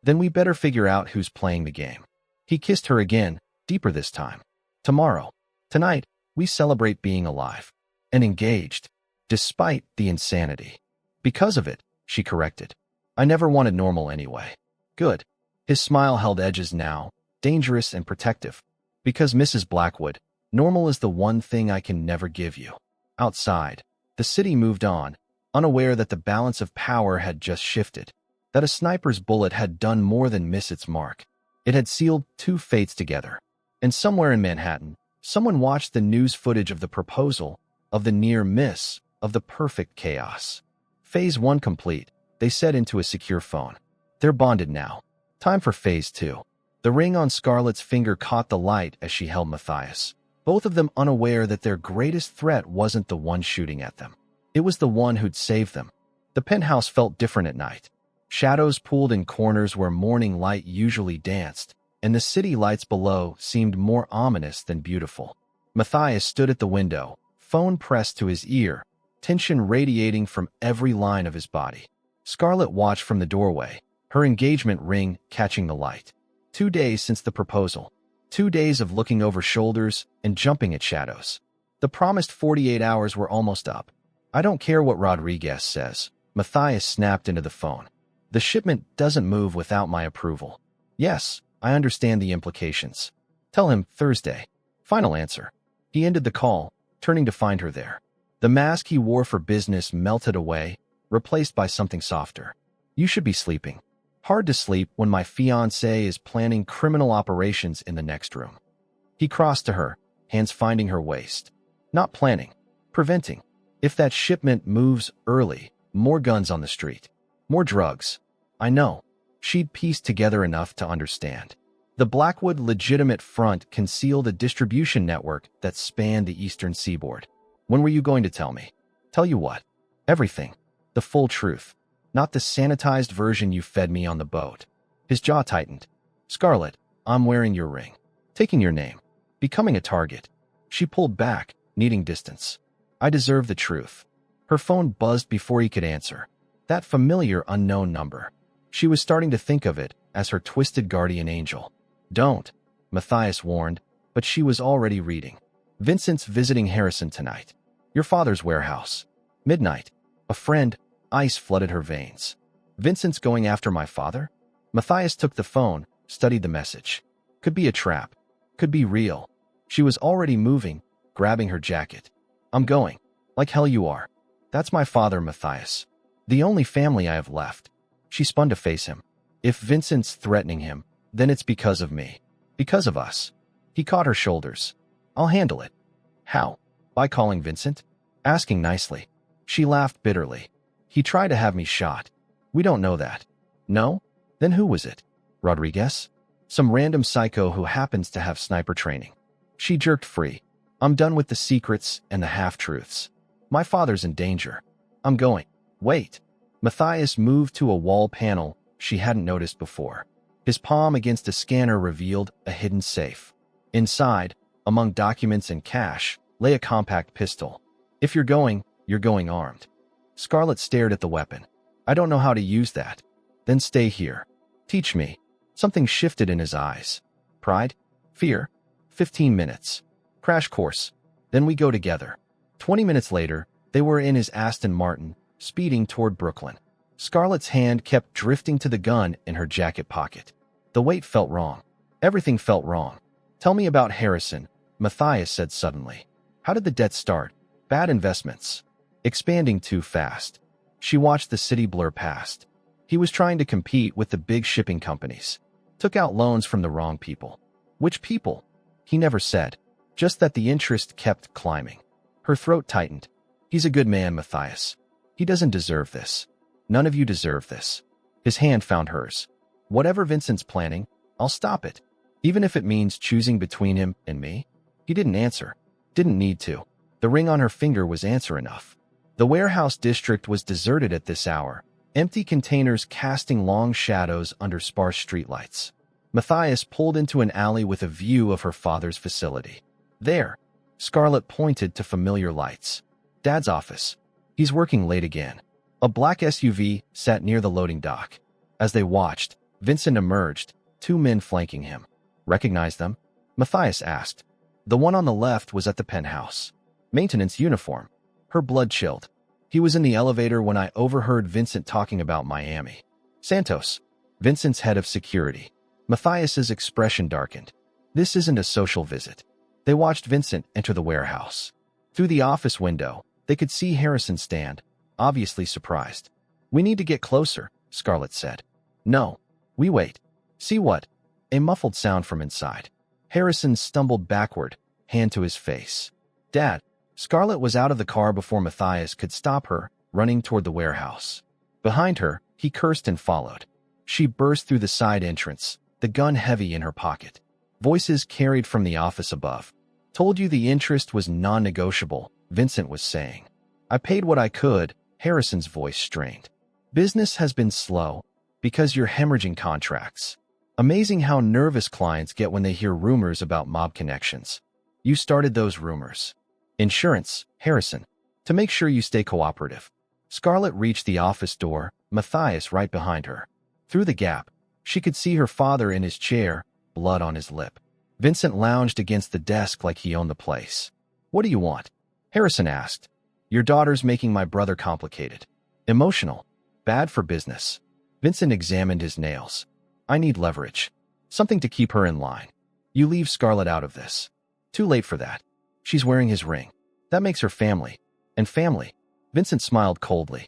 Then we better figure out who's playing the game. He kissed her again, deeper this time. Tomorrow, tonight, we celebrate being alive and engaged, despite the insanity. Because of it, she corrected. I never wanted normal anyway. Good. His smile held edges now, dangerous and protective. Because Mrs. Blackwood, normal is the one thing I can never give you. Outside, the city moved on, unaware that the balance of power had just shifted, that a sniper's bullet had done more than miss its mark. It had sealed two fates together. And somewhere in Manhattan, someone watched the news footage of the proposal, of the near miss, of the perfect chaos. Phase 1 complete, they said into a secure phone. They're bonded now. Time for Phase 2. The ring on Scarlett's finger caught the light as she held Matthias, both of them unaware that their greatest threat wasn't the one shooting at them. It was the one who'd saved them. The penthouse felt different at night. Shadows pooled in corners where morning light usually danced, and the city lights below seemed more ominous than beautiful. Matthias stood at the window, phone pressed to his ear, tension radiating from every line of his body. Scarlett watched from the doorway, her engagement ring catching the light. 2 days since the proposal. 2 days of looking over shoulders and jumping at shadows. The promised 48 hours were almost up. I don't care what Rodriguez says. Matthias snapped into the phone. The shipment doesn't move without my approval. Yes, I understand the implications. Tell him Thursday. Final answer. He ended the call, turning to find her there. The mask he wore for business melted away, replaced by something softer. You should be sleeping. Hard to sleep when my fiancé is planning criminal operations in the next room. He crossed to her, hands finding her waist. Not planning. Preventing. If that shipment moves early, more guns on the street. More drugs. I know. She'd pieced together enough to understand. The Blackwood legitimate front concealed a distribution network that spanned the eastern seaboard. When were you going to tell me? Tell you what? Everything. The full truth. Not the sanitized version you fed me on the boat. His jaw tightened. Scarlett, I'm wearing your ring. Taking your name. Becoming a target. She pulled back, needing distance. I deserve the truth. Her phone buzzed before he could answer. That familiar unknown number. She was starting to think of it as her twisted guardian angel. Don't, Matthias warned, but she was already reading. Vincent's visiting Harrison tonight. Your father's warehouse. Midnight. A friend. Ice flooded her veins. Vincent's going after my father? Matthias took the phone, studied the message. Could be a trap. Could be real. She was already moving, grabbing her jacket. I'm going. Like hell you are. That's my father, Matthias. The only family I have left. She spun to face him. If Vincent's threatening him, then it's because of me. Because of us. He caught her shoulders. I'll handle it. How? By calling Vincent? Asking nicely. She laughed bitterly. He tried to have me shot. We don't know that. No? Then who was it? Rodriguez? Some random psycho who happens to have sniper training. She jerked free. I'm done with the secrets and the half-truths. My father's in danger. I'm going. Wait. Matthias moved to a wall panel she hadn't noticed before. His palm against a scanner revealed a hidden safe. Inside, among documents and cash, lay a compact pistol. If you're going armed. Scarlett stared at the weapon. I don't know how to use that. Then stay here. Teach me. Something shifted in his eyes. Pride? Fear? 15 minutes. Crash course. Then we go together. 20 minutes later, they were in his Aston Martin, speeding toward Brooklyn. Scarlett's hand kept drifting to the gun in her jacket pocket. The weight felt wrong. Everything felt wrong. Tell me about Harrison, Matthias said suddenly. How did the debt start? Bad investments. Expanding too fast. She watched the city blur past. He was trying to compete with the big shipping companies. Took out loans from the wrong people. Which people? He never said, just that the interest kept climbing. Her throat tightened. He's a good man, Matthias. He doesn't deserve this. None of you deserve this. His hand found hers. Whatever Vincent's planning, I'll stop it. Even if it means choosing between him and me. He didn't answer. Didn't need to. The ring on her finger was answer enough. The warehouse district was deserted at this hour, empty containers casting long shadows under sparse streetlights. Matthias pulled into an alley with a view of her father's facility. There, Scarlett pointed to familiar lights. Dad's office. He's working late again. A black SUV sat near the loading dock. As they watched, Vincent emerged, two men flanking him. Recognize them? Matthias asked. The one on the left was at the penthouse. Maintenance uniform. Her blood chilled. He was in the elevator when I overheard Vincent talking about Miami. Santos. Vincent's head of security. Matthias's expression darkened. This isn't a social visit. They watched Vincent enter the warehouse. Through the office window, they could see Harrison stand, obviously surprised. We need to get closer, Scarlett said. No. We wait. See what? A muffled sound from inside. Harrison stumbled backward, hand to his face. Dad. Scarlett was out of the car before Matthias could stop her, running toward the warehouse. Behind her, he cursed and followed. She burst through the side entrance, the gun heavy in her pocket. Voices carried from the office above. Told you the interest was non-negotiable, Vincent was saying. I paid what I could, Harrison's voice strained. Business has been slow, because you're hemorrhaging contracts. Amazing how nervous clients get when they hear rumors about mob connections. You started those rumors. Insurance, Harrison. To make sure you stay cooperative. Scarlett reached the office door, Matthias right behind her. Through the gap, she could see her father in his chair, blood on his lip. Vincent lounged against the desk like he owned the place. What do you want? Harrison asked. Your daughter's making my brother complicated. Emotional. Bad for business. Vincent examined his nails. I need leverage. Something to keep her in line. You leave Scarlett out of this. Too late for that. She's wearing his ring. That makes her family. And family. Vincent smiled coldly.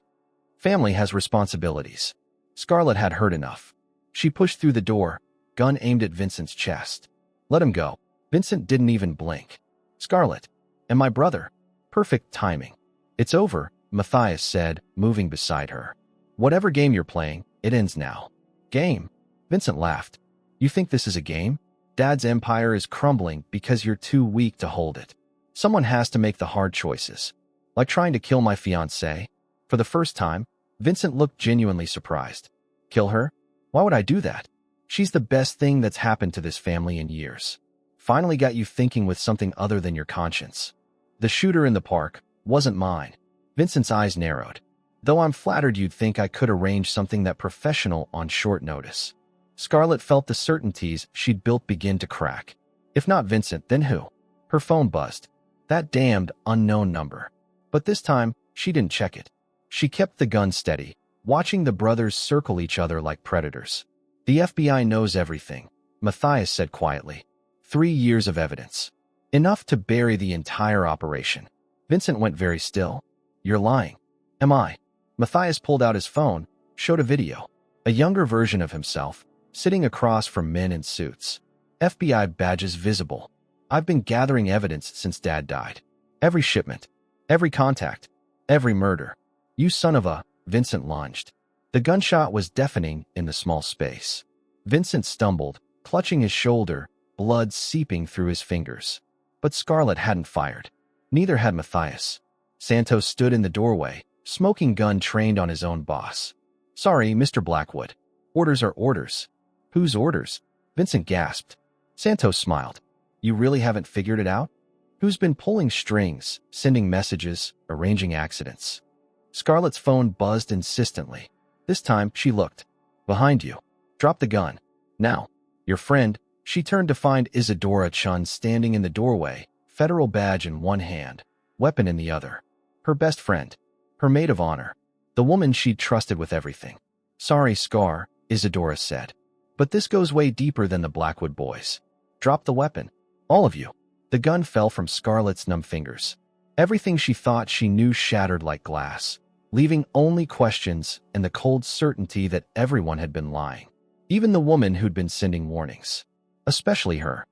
Family has responsibilities. Scarlett had heard enough. She pushed through the door, gun aimed at Vincent's chest. Let him go. Vincent didn't even blink. Scarlett. And my brother. Perfect timing. It's over, Matthias said, moving beside her. Whatever game you're playing, it ends now. Game? Vincent laughed. You think this is a game? Dad's empire is crumbling because you're too weak to hold it. Someone has to make the hard choices. Like trying to kill my fiancée. For the first time, Vincent looked genuinely surprised. Kill her? Why would I do that? She's the best thing that's happened to this family in years. Finally got you thinking with something other than your conscience. The shooter in the park wasn't mine. Vincent's eyes narrowed. Though I'm flattered you'd think I could arrange something that professional on short notice. Scarlett felt the certainties she'd built begin to crack. If not Vincent, then who? Her phone buzzed. That damned unknown number. But this time, she didn't check it. She kept the gun steady, watching the brothers circle each other like predators. The FBI knows everything, Matthias said quietly. 3 years of evidence. Enough to bury the entire operation. Vincent went very still. You're lying. Am I? Matthias pulled out his phone, showed a video. A younger version of himself, sitting across from men in suits. FBI badges visible. I've been gathering evidence since Dad died. Every shipment. Every contact. Every murder. You son of a... Vincent lunged. The gunshot was deafening in the small space. Vincent stumbled, clutching his shoulder, blood seeping through his fingers. But Scarlett hadn't fired. Neither had Matthias. Santos stood in the doorway, smoking gun trained on his own boss. Sorry, Mr. Blackwood. Orders are orders. Whose orders? Vincent gasped. Santos smiled. You really haven't figured it out? Who's been pulling strings, sending messages, arranging accidents? Scarlett's phone buzzed insistently. This time, she looked. Behind you. Drop the gun. Now. Your friend. She turned to find Isadora Chun standing in the doorway, federal badge in one hand, weapon in the other. Her best friend. Her maid of honor. The woman she'd trusted with everything. Sorry, Scar, Isadora said. But this goes way deeper than the Blackwood boys. Drop the weapon. All of you. The gun fell from Scarlett's numb fingers. Everything she thought she knew shattered like glass, leaving only questions and the cold certainty that everyone had been lying. Even the woman who'd been sending warnings. Especially her.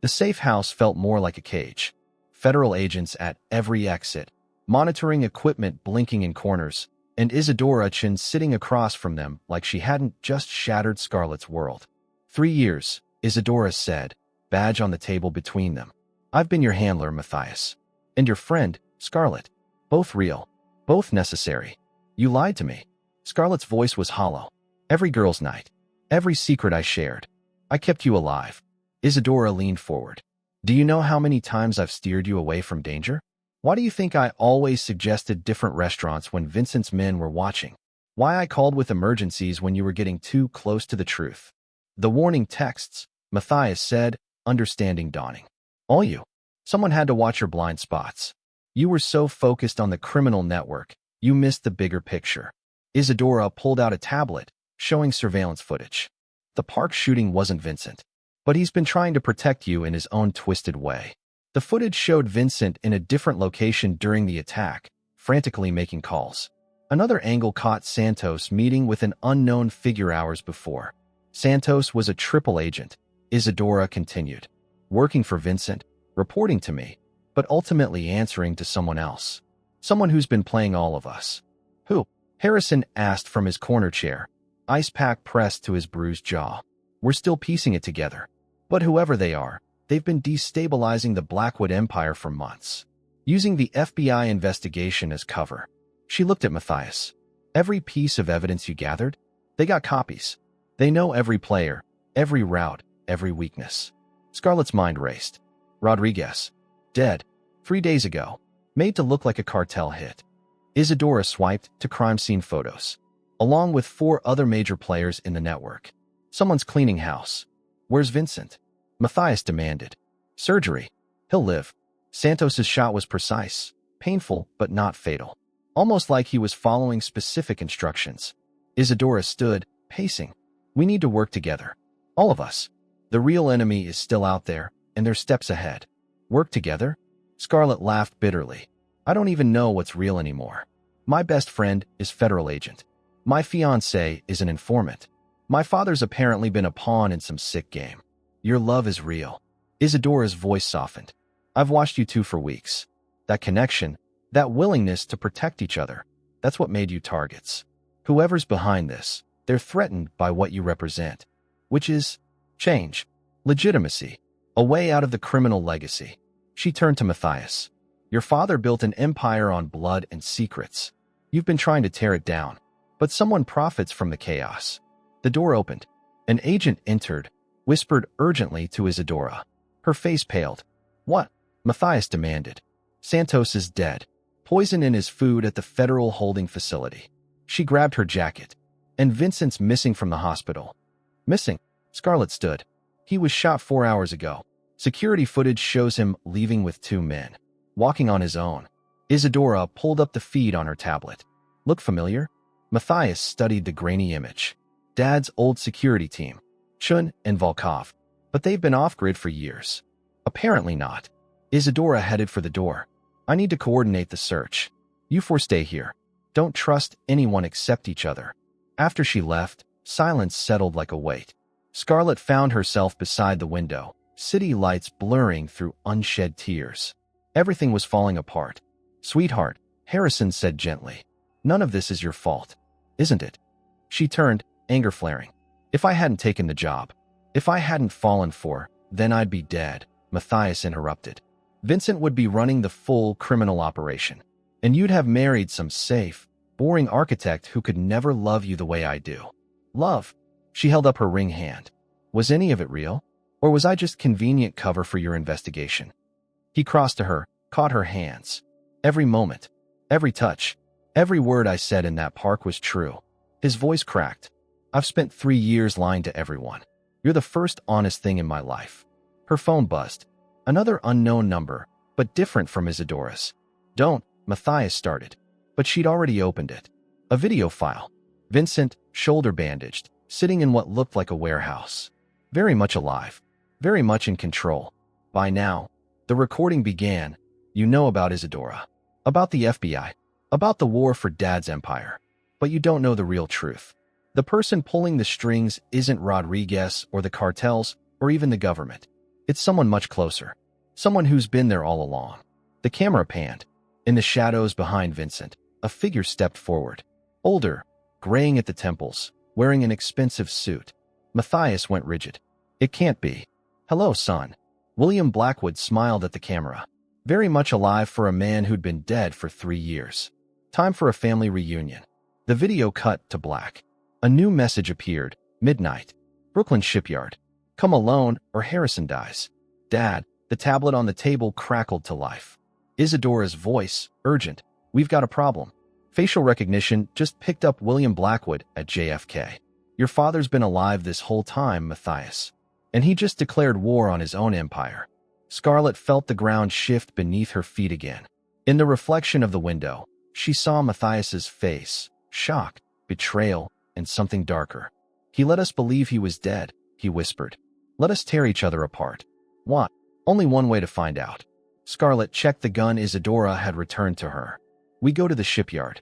The safe house felt more like a cage. Federal agents at every exit, monitoring equipment blinking in corners, and Isadora Chin sitting across from them like she hadn't just shattered Scarlett's world. 3 years, Isadora said, badge on the table between them. I've been your handler, Matthias. And your friend, Scarlett. Both real. Both necessary. You lied to me. Scarlett's voice was hollow. Every girl's night. Every secret I shared. I kept you alive. Isadora leaned forward. Do you know how many times I've steered you away from danger? Why do you think I always suggested different restaurants when Vincent's men were watching? Why I called with emergencies when you were getting too close to the truth? The warning texts, Matthias said, understanding dawning. All you. Someone had to watch your blind spots. You were so focused on the criminal network, you missed the bigger picture. Isadora pulled out a tablet, showing surveillance footage. The park shooting wasn't Vincent, but he's been trying to protect you in his own twisted way. The footage showed Vincent in a different location during the attack, frantically making calls. Another angle caught Santos meeting with an unknown figure hours before. Santos was a triple agent, Isadora continued. Working for Vincent, reporting to me, but ultimately answering to someone else. Someone who's been playing all of us. Who? Harrison asked from his corner chair, ice pack pressed to his bruised jaw. We're still piecing it together. But whoever they are, they've been destabilizing the Blackwood Empire for months, using the FBI investigation as cover. She looked at Matthias. Every piece of evidence you gathered? They got copies. They know every player, every route, every weakness. Scarlett's mind raced. Rodriguez. Dead. 3 days ago. Made to look like a cartel hit. Isadora swiped to crime scene photos, along with 4 other major players in the network. Someone's cleaning house. Where's Vincent? Matthias demanded. Surgery. He'll live. Santos's shot was precise, painful but not fatal. Almost like he was following specific instructions. Isadora stood, pacing. We need to work together. All of us. The real enemy is still out there, and they're steps ahead. Work together? Scarlett laughed bitterly. I don't even know what's real anymore. My best friend is federal agent. My fiancé is an informant. My father's apparently been a pawn in some sick game. Your love is real. Isadora's voice softened. I've watched you two for weeks. That connection, that willingness to protect each other, that's what made you targets. Whoever's behind this, they're threatened by what you represent, which is change, legitimacy, a way out of the criminal legacy. She turned to Matthias. Your father built an empire on blood and secrets. You've been trying to tear it down, but someone profits from the chaos. The door opened. An agent entered, whispered urgently to Isadora. Her face paled. What? Matthias demanded. Santos is dead. Poison in his food at the federal holding facility. She grabbed her jacket. And Vincent's missing from the hospital. Missing? Scarlett stood. He was shot 4 hours ago. Security footage shows him leaving with 2 men. Walking on his own. Isadora pulled up the feed on her tablet. Look familiar? Matthias studied the grainy image. Dad's old security team. Chun and Volkov. But they've been off-grid for years. Apparently not. Isadora headed for the door. I need to coordinate the search. You 4 stay here. Don't trust anyone except each other. After she left, silence settled like a weight. Scarlett found herself beside the window, city lights blurring through unshed tears. Everything was falling apart. Sweetheart, Harrison said gently. None of this is your fault, isn't it? She turned, anger flaring. If I hadn't taken the job, if I hadn't fallen for, then I'd be dead, Matthias interrupted. Vincent would be running the full criminal operation, and you'd have married some safe, boring architect who could never love you the way I do. Love. She held up her ring hand. Was any of it real? Or was I just convenient cover for your investigation? He crossed to her, caught her hands. Every moment, every touch, every word I said in that park was true. His voice cracked. I've spent 3 years lying to everyone. You're the first honest thing in my life. Her phone buzzed. Another unknown number, but different from Isadora's. Don't, Matthias started. But she'd already opened it. A video file. Vincent, shoulder bandaged, sitting in what looked like a warehouse. Very much alive. Very much in control. By now, the recording began. You know about Isadora. About the FBI. About the war for Dad's empire. But you don't know the real truth. The person pulling the strings isn't Rodriguez or the cartels or even the government. It's someone much closer. Someone who's been there all along. The camera panned. In the shadows behind Vincent, a figure stepped forward. Older, graying at the temples, wearing an expensive suit. Matthias went rigid. It can't be. Hello, son. William Blackwood smiled at the camera. Very much alive for a man who'd been dead for 3 years. Time for a family reunion. The video cut to black. A new message appeared. Midnight. Brooklyn Shipyard. Come alone or Harrison dies. Dad, the tablet on the table crackled to life. Isadora's voice, urgent. We've got a problem. Facial recognition just picked up William Blackwood at JFK. Your father's been alive this whole time, Matthias. And he just declared war on his own empire. Scarlett felt the ground shift beneath her feet again. In the reflection of the window, she saw Matthias's face, shock, betrayal, and something darker. He let us believe he was dead, he whispered. Let us tear each other apart. What? Only one way to find out. Scarlett checked the gun Isadora had returned to her. We go to the shipyard.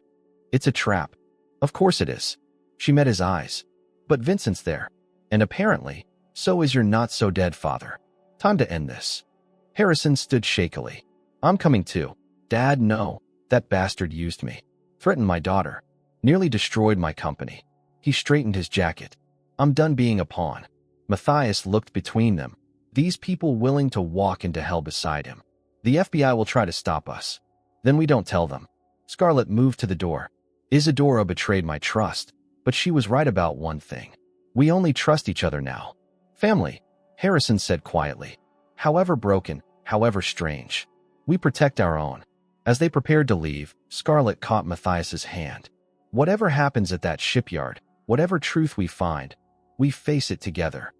It's a trap. Of course it is. She met his eyes. But Vincent's there. And apparently, so is your not-so-dead father. Time to end this. Harrison stood shakily. I'm coming too. Dad, no. That bastard used me. Threatened my daughter. Nearly destroyed my company. He straightened his jacket. I'm done being a pawn. Matthias looked between them. These people willing to walk into hell beside him. The FBI will try to stop us. Then we don't tell them. Scarlett moved to the door. Isadora betrayed my trust, but she was right about one thing. We only trust each other now. Family, Harrison said quietly. However broken, however strange. We protect our own. As they prepared to leave, Scarlett caught Matthias's hand. Whatever happens at that shipyard, whatever truth we find, we face it together.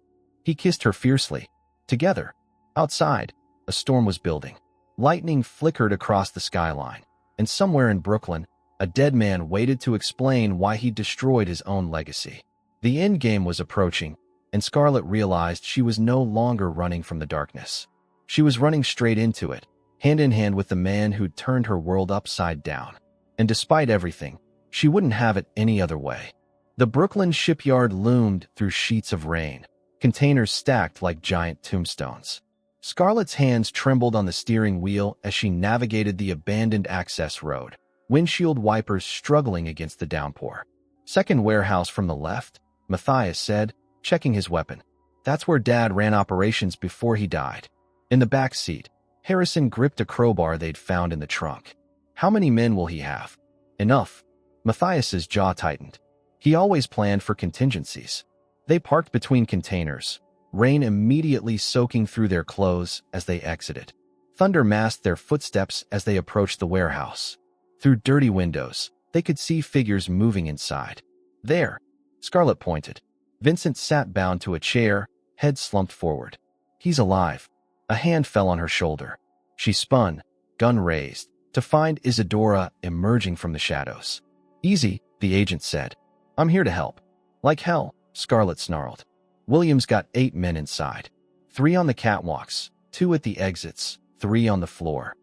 He kissed her fiercely. Together. Outside, a storm was building. Lightning flickered across the skyline, and somewhere in Brooklyn, a dead man waited to explain why he destroyed his own legacy. The end game was approaching, and Scarlett realized she was no longer running from the darkness. She was running straight into it, hand in hand with the man who'd turned her world upside down. And despite everything, she wouldn't have it any other way. The Brooklyn shipyard loomed through sheets of rain, containers stacked like giant tombstones. Scarlett's hands trembled on the steering wheel as she navigated the abandoned access road, windshield wipers struggling against the downpour. Second warehouse from the left, Matthias said, checking his weapon. That's where Dad ran operations before he died. In the back seat, Harrison gripped a crowbar they'd found in the trunk. How many men will he have? Enough. Matthias's jaw tightened. He always planned for contingencies. They parked between containers, rain immediately soaking through their clothes as they exited. Thunder masked their footsteps as they approached the warehouse. Through dirty windows, they could see figures moving inside. There, Scarlett pointed. Vincent sat bound to a chair, head slumped forward. He's alive. A hand fell on her shoulder. She spun, gun raised, to find Isadora emerging from the shadows. Easy, the agent said. I'm here to help. Like hell, Scarlett snarled. William's got 8 men inside. 3 on the catwalks, 2 at the exits, 3 on the floor.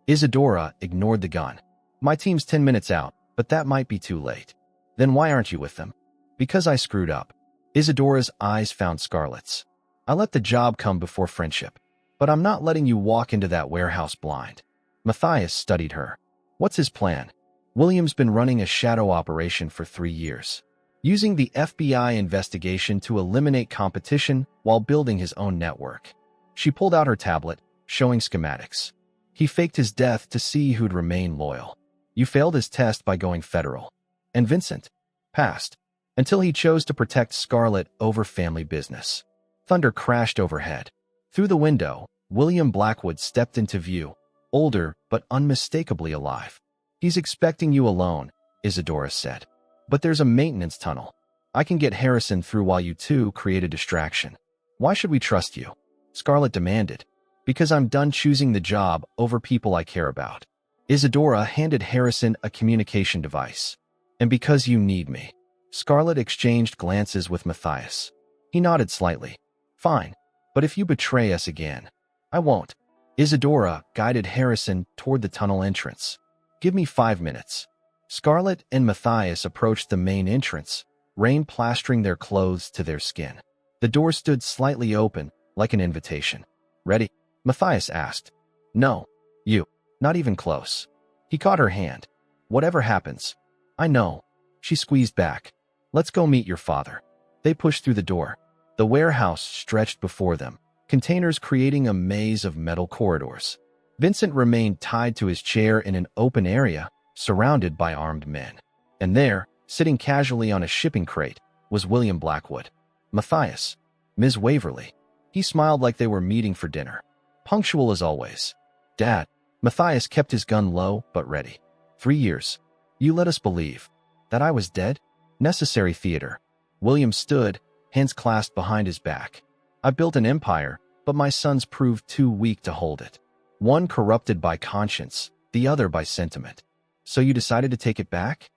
Isadora ignored the gun. My team's 10 minutes out, but that might be too late. Then why aren't you with them? Because I screwed up. Isadora's eyes found Scarlett's. I let the job come before friendship. But I'm not letting you walk into that warehouse blind. Matthias studied her. What's his plan? William's been running a shadow operation for 3 years, using the FBI investigation to eliminate competition while building his own network. She pulled out her tablet, showing schematics. He faked his death to see who'd remain loyal. You failed his test by going federal. And Vincent passed, until he chose to protect Scarlett over family business. Thunder crashed overhead. Through the window, William Blackwood stepped into view, older but unmistakably alive. He's expecting you alone, Isadora said. But there's a maintenance tunnel. I can get Harrison through while you two create a distraction. Why should we trust you? Scarlett demanded. Because I'm done choosing the job over people I care about. Isadora handed Harrison a communication device. And because you need me. Scarlett exchanged glances with Matthias. He nodded slightly. Fine. But if you betray us again, I won't. Isadora guided Harrison toward the tunnel entrance. Give me 5 minutes. Scarlett and Matthias approached the main entrance, rain plastering their clothes to their skin. The door stood slightly open, like an invitation. Ready? Matthias asked. No. You. Not even close. He caught her hand. Whatever happens. I know. She squeezed back. Let's go meet your father. They pushed through the door. The warehouse stretched before them, containers creating a maze of metal corridors. Vincent remained tied to his chair in an open area, surrounded by armed men. And there, sitting casually on a shipping crate, was William Blackwood. Matthias. Ms. Waverly. He smiled like they were meeting for dinner. Punctual as always. Dad. Matthias kept his gun low but ready. 3 years. You let us believe that I was dead? Necessary theater. William stood, hands clasped behind his back. I built an empire, but my sons proved too weak to hold it. One corrupted by conscience, the other by sentiment. So you decided to take it back?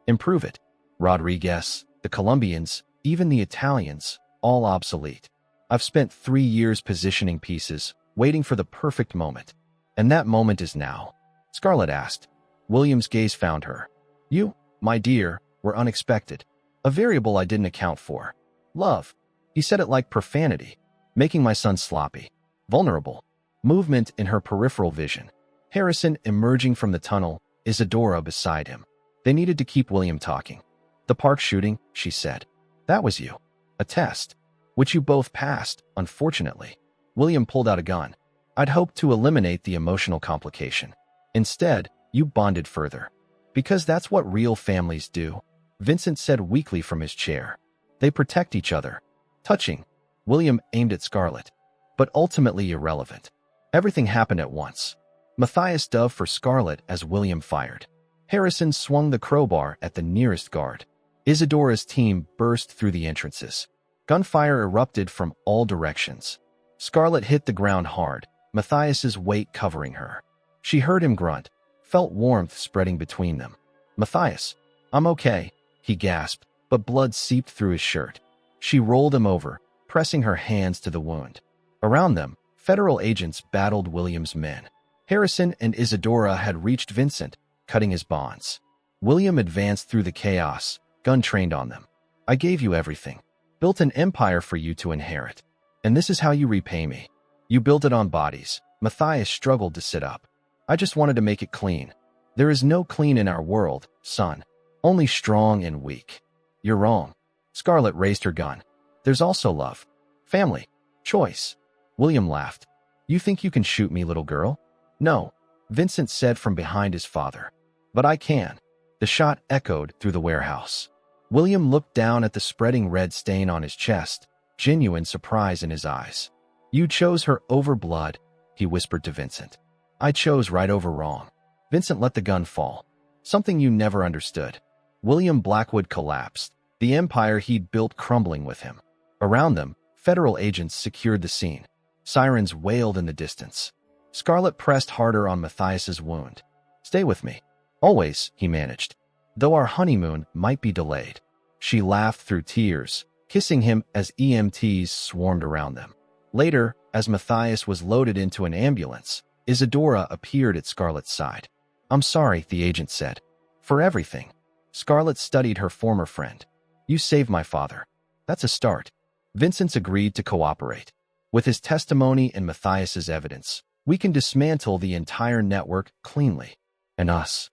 Improve it. Rodriguez, the Colombians, even the Italians, all obsolete. I've spent 3 years positioning pieces, waiting for the perfect moment. And that moment is now. Scarlett asked. William's gaze found her. You, my dear, were unexpected. A variable I didn't account for. Love. He said it like profanity, making my son sloppy, vulnerable. Movement in her peripheral vision. Harrison emerging from the tunnel, Isadora beside him. They needed to keep William talking. The park shooting, she said. That was you. A test. Which you both passed, unfortunately. William pulled out a gun. I'd hoped to eliminate the emotional complication. Instead, you bonded further. Because that's what real families do, Vincent said weakly from his chair. They protect each other. Touching. William aimed at Scarlett. But ultimately irrelevant. Everything happened at once. Matthias dove for Scarlett as William fired. Harrison swung the crowbar at the nearest guard. Isadora's team burst through the entrances. Gunfire erupted from all directions. Scarlett hit the ground hard, Matthias's weight covering her. She heard him grunt, felt warmth spreading between them. Matthias, I'm okay, he gasped, but blood seeped through his shirt. She rolled him over, pressing her hands to the wound. Around them, federal agents battled William's men. Harrison and Isadora had reached Vincent, cutting his bonds. William advanced through the chaos, gun trained on them. I gave you everything. Built an empire for you to inherit. And this is how you repay me. You built it on bodies. Matthias struggled to sit up. I just wanted to make it clean. There is no clean in our world, son. Only strong and weak. You're wrong. Scarlett raised her gun. There's also love. Family. Choice. William laughed. You think you can shoot me, little girl? No, Vincent said from behind his father. But I can. The shot echoed through the warehouse. William looked down at the spreading red stain on his chest, genuine surprise in his eyes. You chose her over blood, he whispered to Vincent. I chose right over wrong. Vincent let the gun fall. Something you never understood. William Blackwood collapsed, the empire he'd built crumbling with him. Around them, federal agents secured the scene. Sirens wailed in the distance. Scarlett pressed harder on Matthias's wound. Stay with me. Always, he managed. Though our honeymoon might be delayed. She laughed through tears, kissing him as EMTs swarmed around them. Later, as Matthias was loaded into an ambulance, Isadora appeared at Scarlett's side. I'm sorry, the agent said. For everything. Scarlett studied her former friend. You saved my father. That's a start. Vincent agreed to cooperate. With his testimony and Matthias's evidence, we can dismantle the entire network cleanly. And us.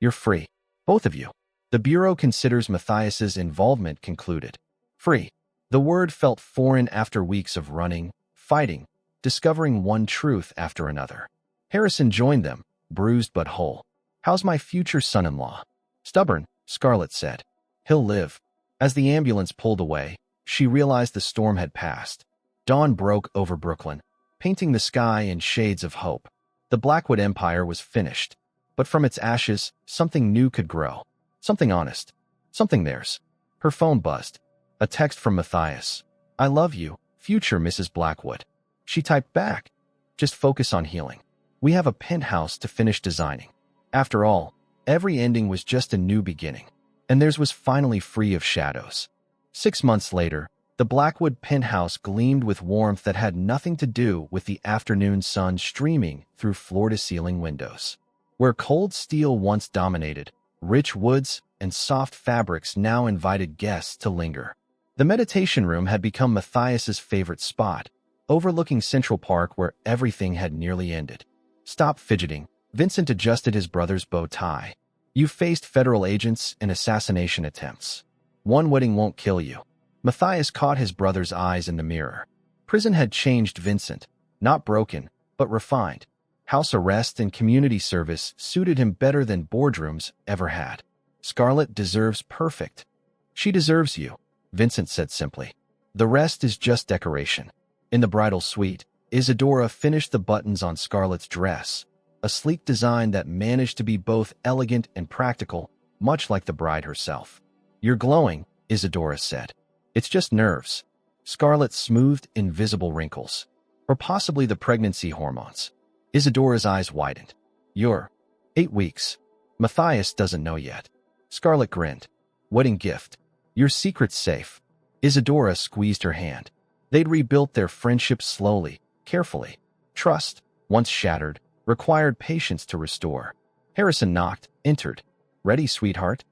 You're free. Both of you. The Bureau considers Matthias's involvement concluded. Free. The word felt foreign after weeks of running, fighting, discovering one truth after another. Harrison joined them, bruised but whole. How's my future son-in-law? Stubborn, Scarlett said. He'll live. As the ambulance pulled away, she realized the storm had passed. Dawn broke over Brooklyn, painting the sky in shades of hope. The Blackwood Empire was finished. But from its ashes, something new could grow. Something honest. Something theirs. Her phone buzzed. A text from Matthias. I love you, future Mrs. Blackwood. She typed back. Just focus on healing. We have a penthouse to finish designing. After all, every ending was just a new beginning. And theirs was finally free of shadows. 6 months later, the Blackwood penthouse gleamed with warmth that had nothing to do with the afternoon sun streaming through floor-to-ceiling windows. Where cold steel once dominated, rich woods and soft fabrics now invited guests to linger. The meditation room had become Matthias's favorite spot, overlooking Central Park where everything had nearly ended. Stop fidgeting. Vincent adjusted his brother's bow tie. You faced federal agents and assassination attempts. One wedding won't kill you. Matthias caught his brother's eyes in the mirror. Prison had changed Vincent, not broken, but refined. House arrest and community service suited him better than boardrooms ever had. Scarlett deserves perfect. She deserves you, Vincent said simply. The rest is just decoration. In the bridal suite, Isadora finished the buttons on Scarlett's dress, a sleek design that managed to be both elegant and practical, much like the bride herself. You're glowing, Isadora said. It's just nerves. Scarlett smoothed invisible wrinkles. Or possibly the pregnancy hormones. Isadora's eyes widened. You're 8 weeks. Matthias doesn't know yet. Scarlett grinned. Wedding gift. Your secret's safe. Isadora squeezed her hand. They'd rebuilt their friendship slowly, carefully. Trust, once shattered, required patience to restore. Harrison knocked, entered. Ready, sweetheart?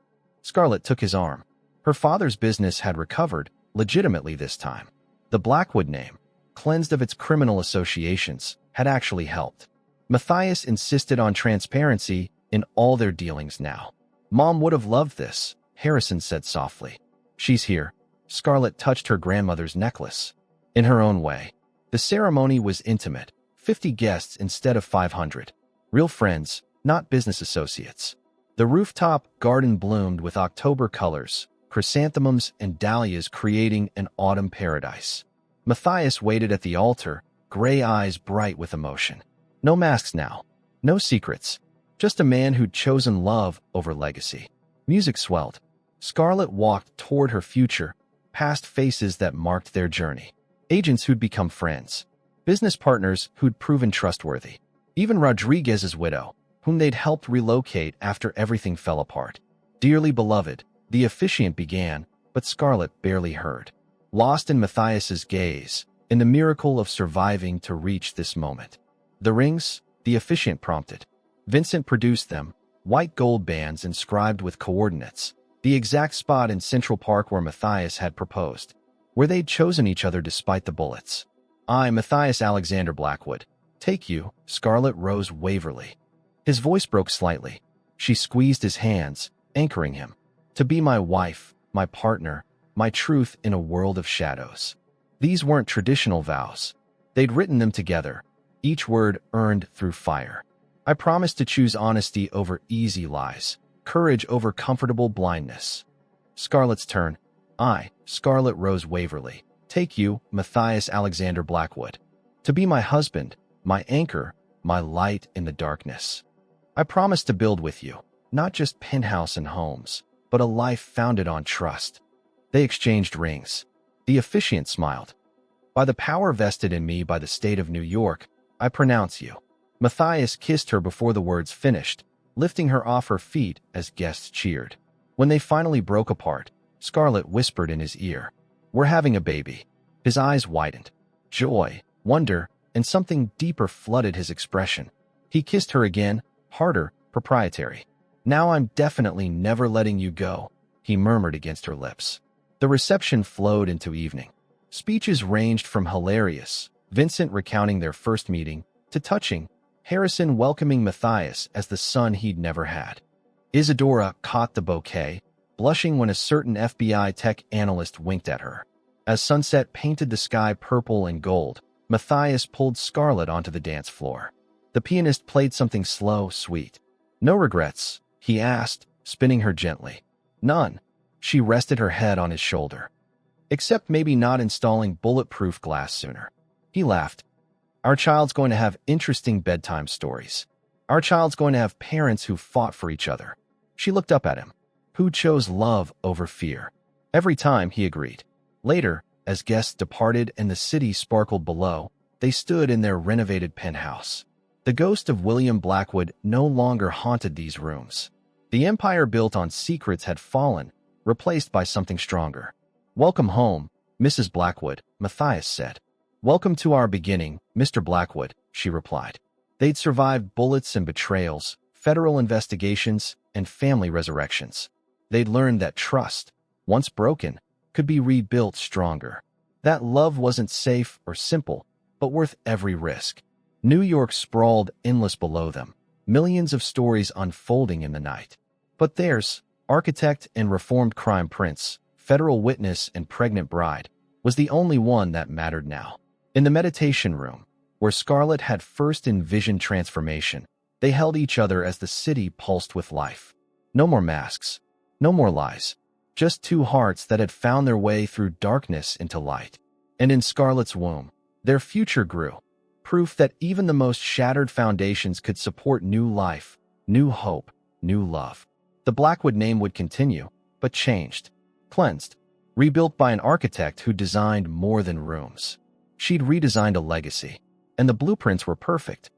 Scarlett took his arm. Her father's business had recovered, legitimately this time. The Blackwood name, cleansed of its criminal associations, had actually helped. Matthias insisted on transparency in all their dealings now. Mom would have loved this, Harrison said softly. She's here. Scarlett touched her grandmother's necklace. In her own way. The ceremony was intimate, 50 guests instead of 500. Real friends, not business associates. The rooftop garden bloomed with October colors, chrysanthemums and dahlias creating an autumn paradise. Matthias waited at the altar, gray eyes bright with emotion. No masks now. No secrets. Just a man who'd chosen love over legacy. Music swelled. Scarlett walked toward her future, past faces that marked their journey. Agents who'd become friends. Business partners who'd proven trustworthy. Even Rodriguez's widow, whom they'd helped relocate after everything fell apart. Dearly beloved, the officiant began, but Scarlett barely heard. Lost in Matthias's gaze, in the miracle of surviving to reach this moment. The rings, the officiant prompted. Vincent produced them, white gold bands inscribed with coordinates, the exact spot in Central Park where Matthias had proposed, where they'd chosen each other despite the bullets. I, Matthias Alexander Blackwood, take you. Scarlett rose waverly. His voice broke slightly. She squeezed his hands, anchoring him. To be my wife, my partner, my truth in a world of shadows. These weren't traditional vows. They'd written them together, each word earned through fire. I promised to choose honesty over easy lies, courage over comfortable blindness. Scarlett's turn. I, Scarlett rose waverly, take you, Matthias Alexander Blackwood, to be my husband, my anchor, my light in the darkness. I promise to build with you, not just penthouse and homes, but a life founded on trust. They exchanged rings. The officiant smiled. By the power vested in me by the state of New York, I pronounce you. Matthias kissed her before the words finished, lifting her off her feet as guests cheered. When they finally broke apart, Scarlett whispered in his ear, We're having a baby. His eyes widened. Joy, wonder, and something deeper flooded his expression. He kissed her again, harder, proprietary. Now I'm definitely never letting you go, he murmured against her lips. The reception flowed into evening. Speeches ranged from hilarious, Vincent recounting their first meeting, to touching, Harrison welcoming Matthias as the son he'd never had. Isadora caught the bouquet, blushing when a certain FBI tech analyst winked at her. As sunset painted the sky purple and gold, Matthias pulled Scarlett onto the dance floor. The pianist played something slow, sweet. No regrets, he asked, spinning her gently. None. She rested her head on his shoulder. Except maybe not installing bulletproof glass sooner. He laughed. Our child's going to have interesting bedtime stories. Our child's going to have parents who fought for each other. She looked up at him. Who chose love over fear? Every time, he agreed. Later, as guests departed and the city sparkled below, they stood in their renovated penthouse. The ghost of William Blackwood no longer haunted these rooms. The empire built on secrets had fallen, replaced by something stronger. Welcome home, Mrs. Blackwood, Matthias said. Welcome to our beginning, Mr. Blackwood, she replied. They'd survived bullets and betrayals, federal investigations, and family resurrections. They'd learned that trust, once broken, could be rebuilt stronger. That love wasn't safe or simple. but worth every risk. New York sprawled endless below them, millions of stories unfolding in the night. But theirs, architect and reformed crime prince, federal witness and pregnant bride, was the only one that mattered now. In the meditation room, where Scarlett had first envisioned transformation, they held each other as the city pulsed with life. No more masks, no more lies, just two hearts that had found their way through darkness into light. And in Scarlett's womb, their future grew, proof that even the most shattered foundations could support new life, new hope, new love. The Blackwood name would continue, but changed, cleansed, rebuilt by an architect who designed more than rooms. She'd redesigned a legacy, and the blueprints were perfect.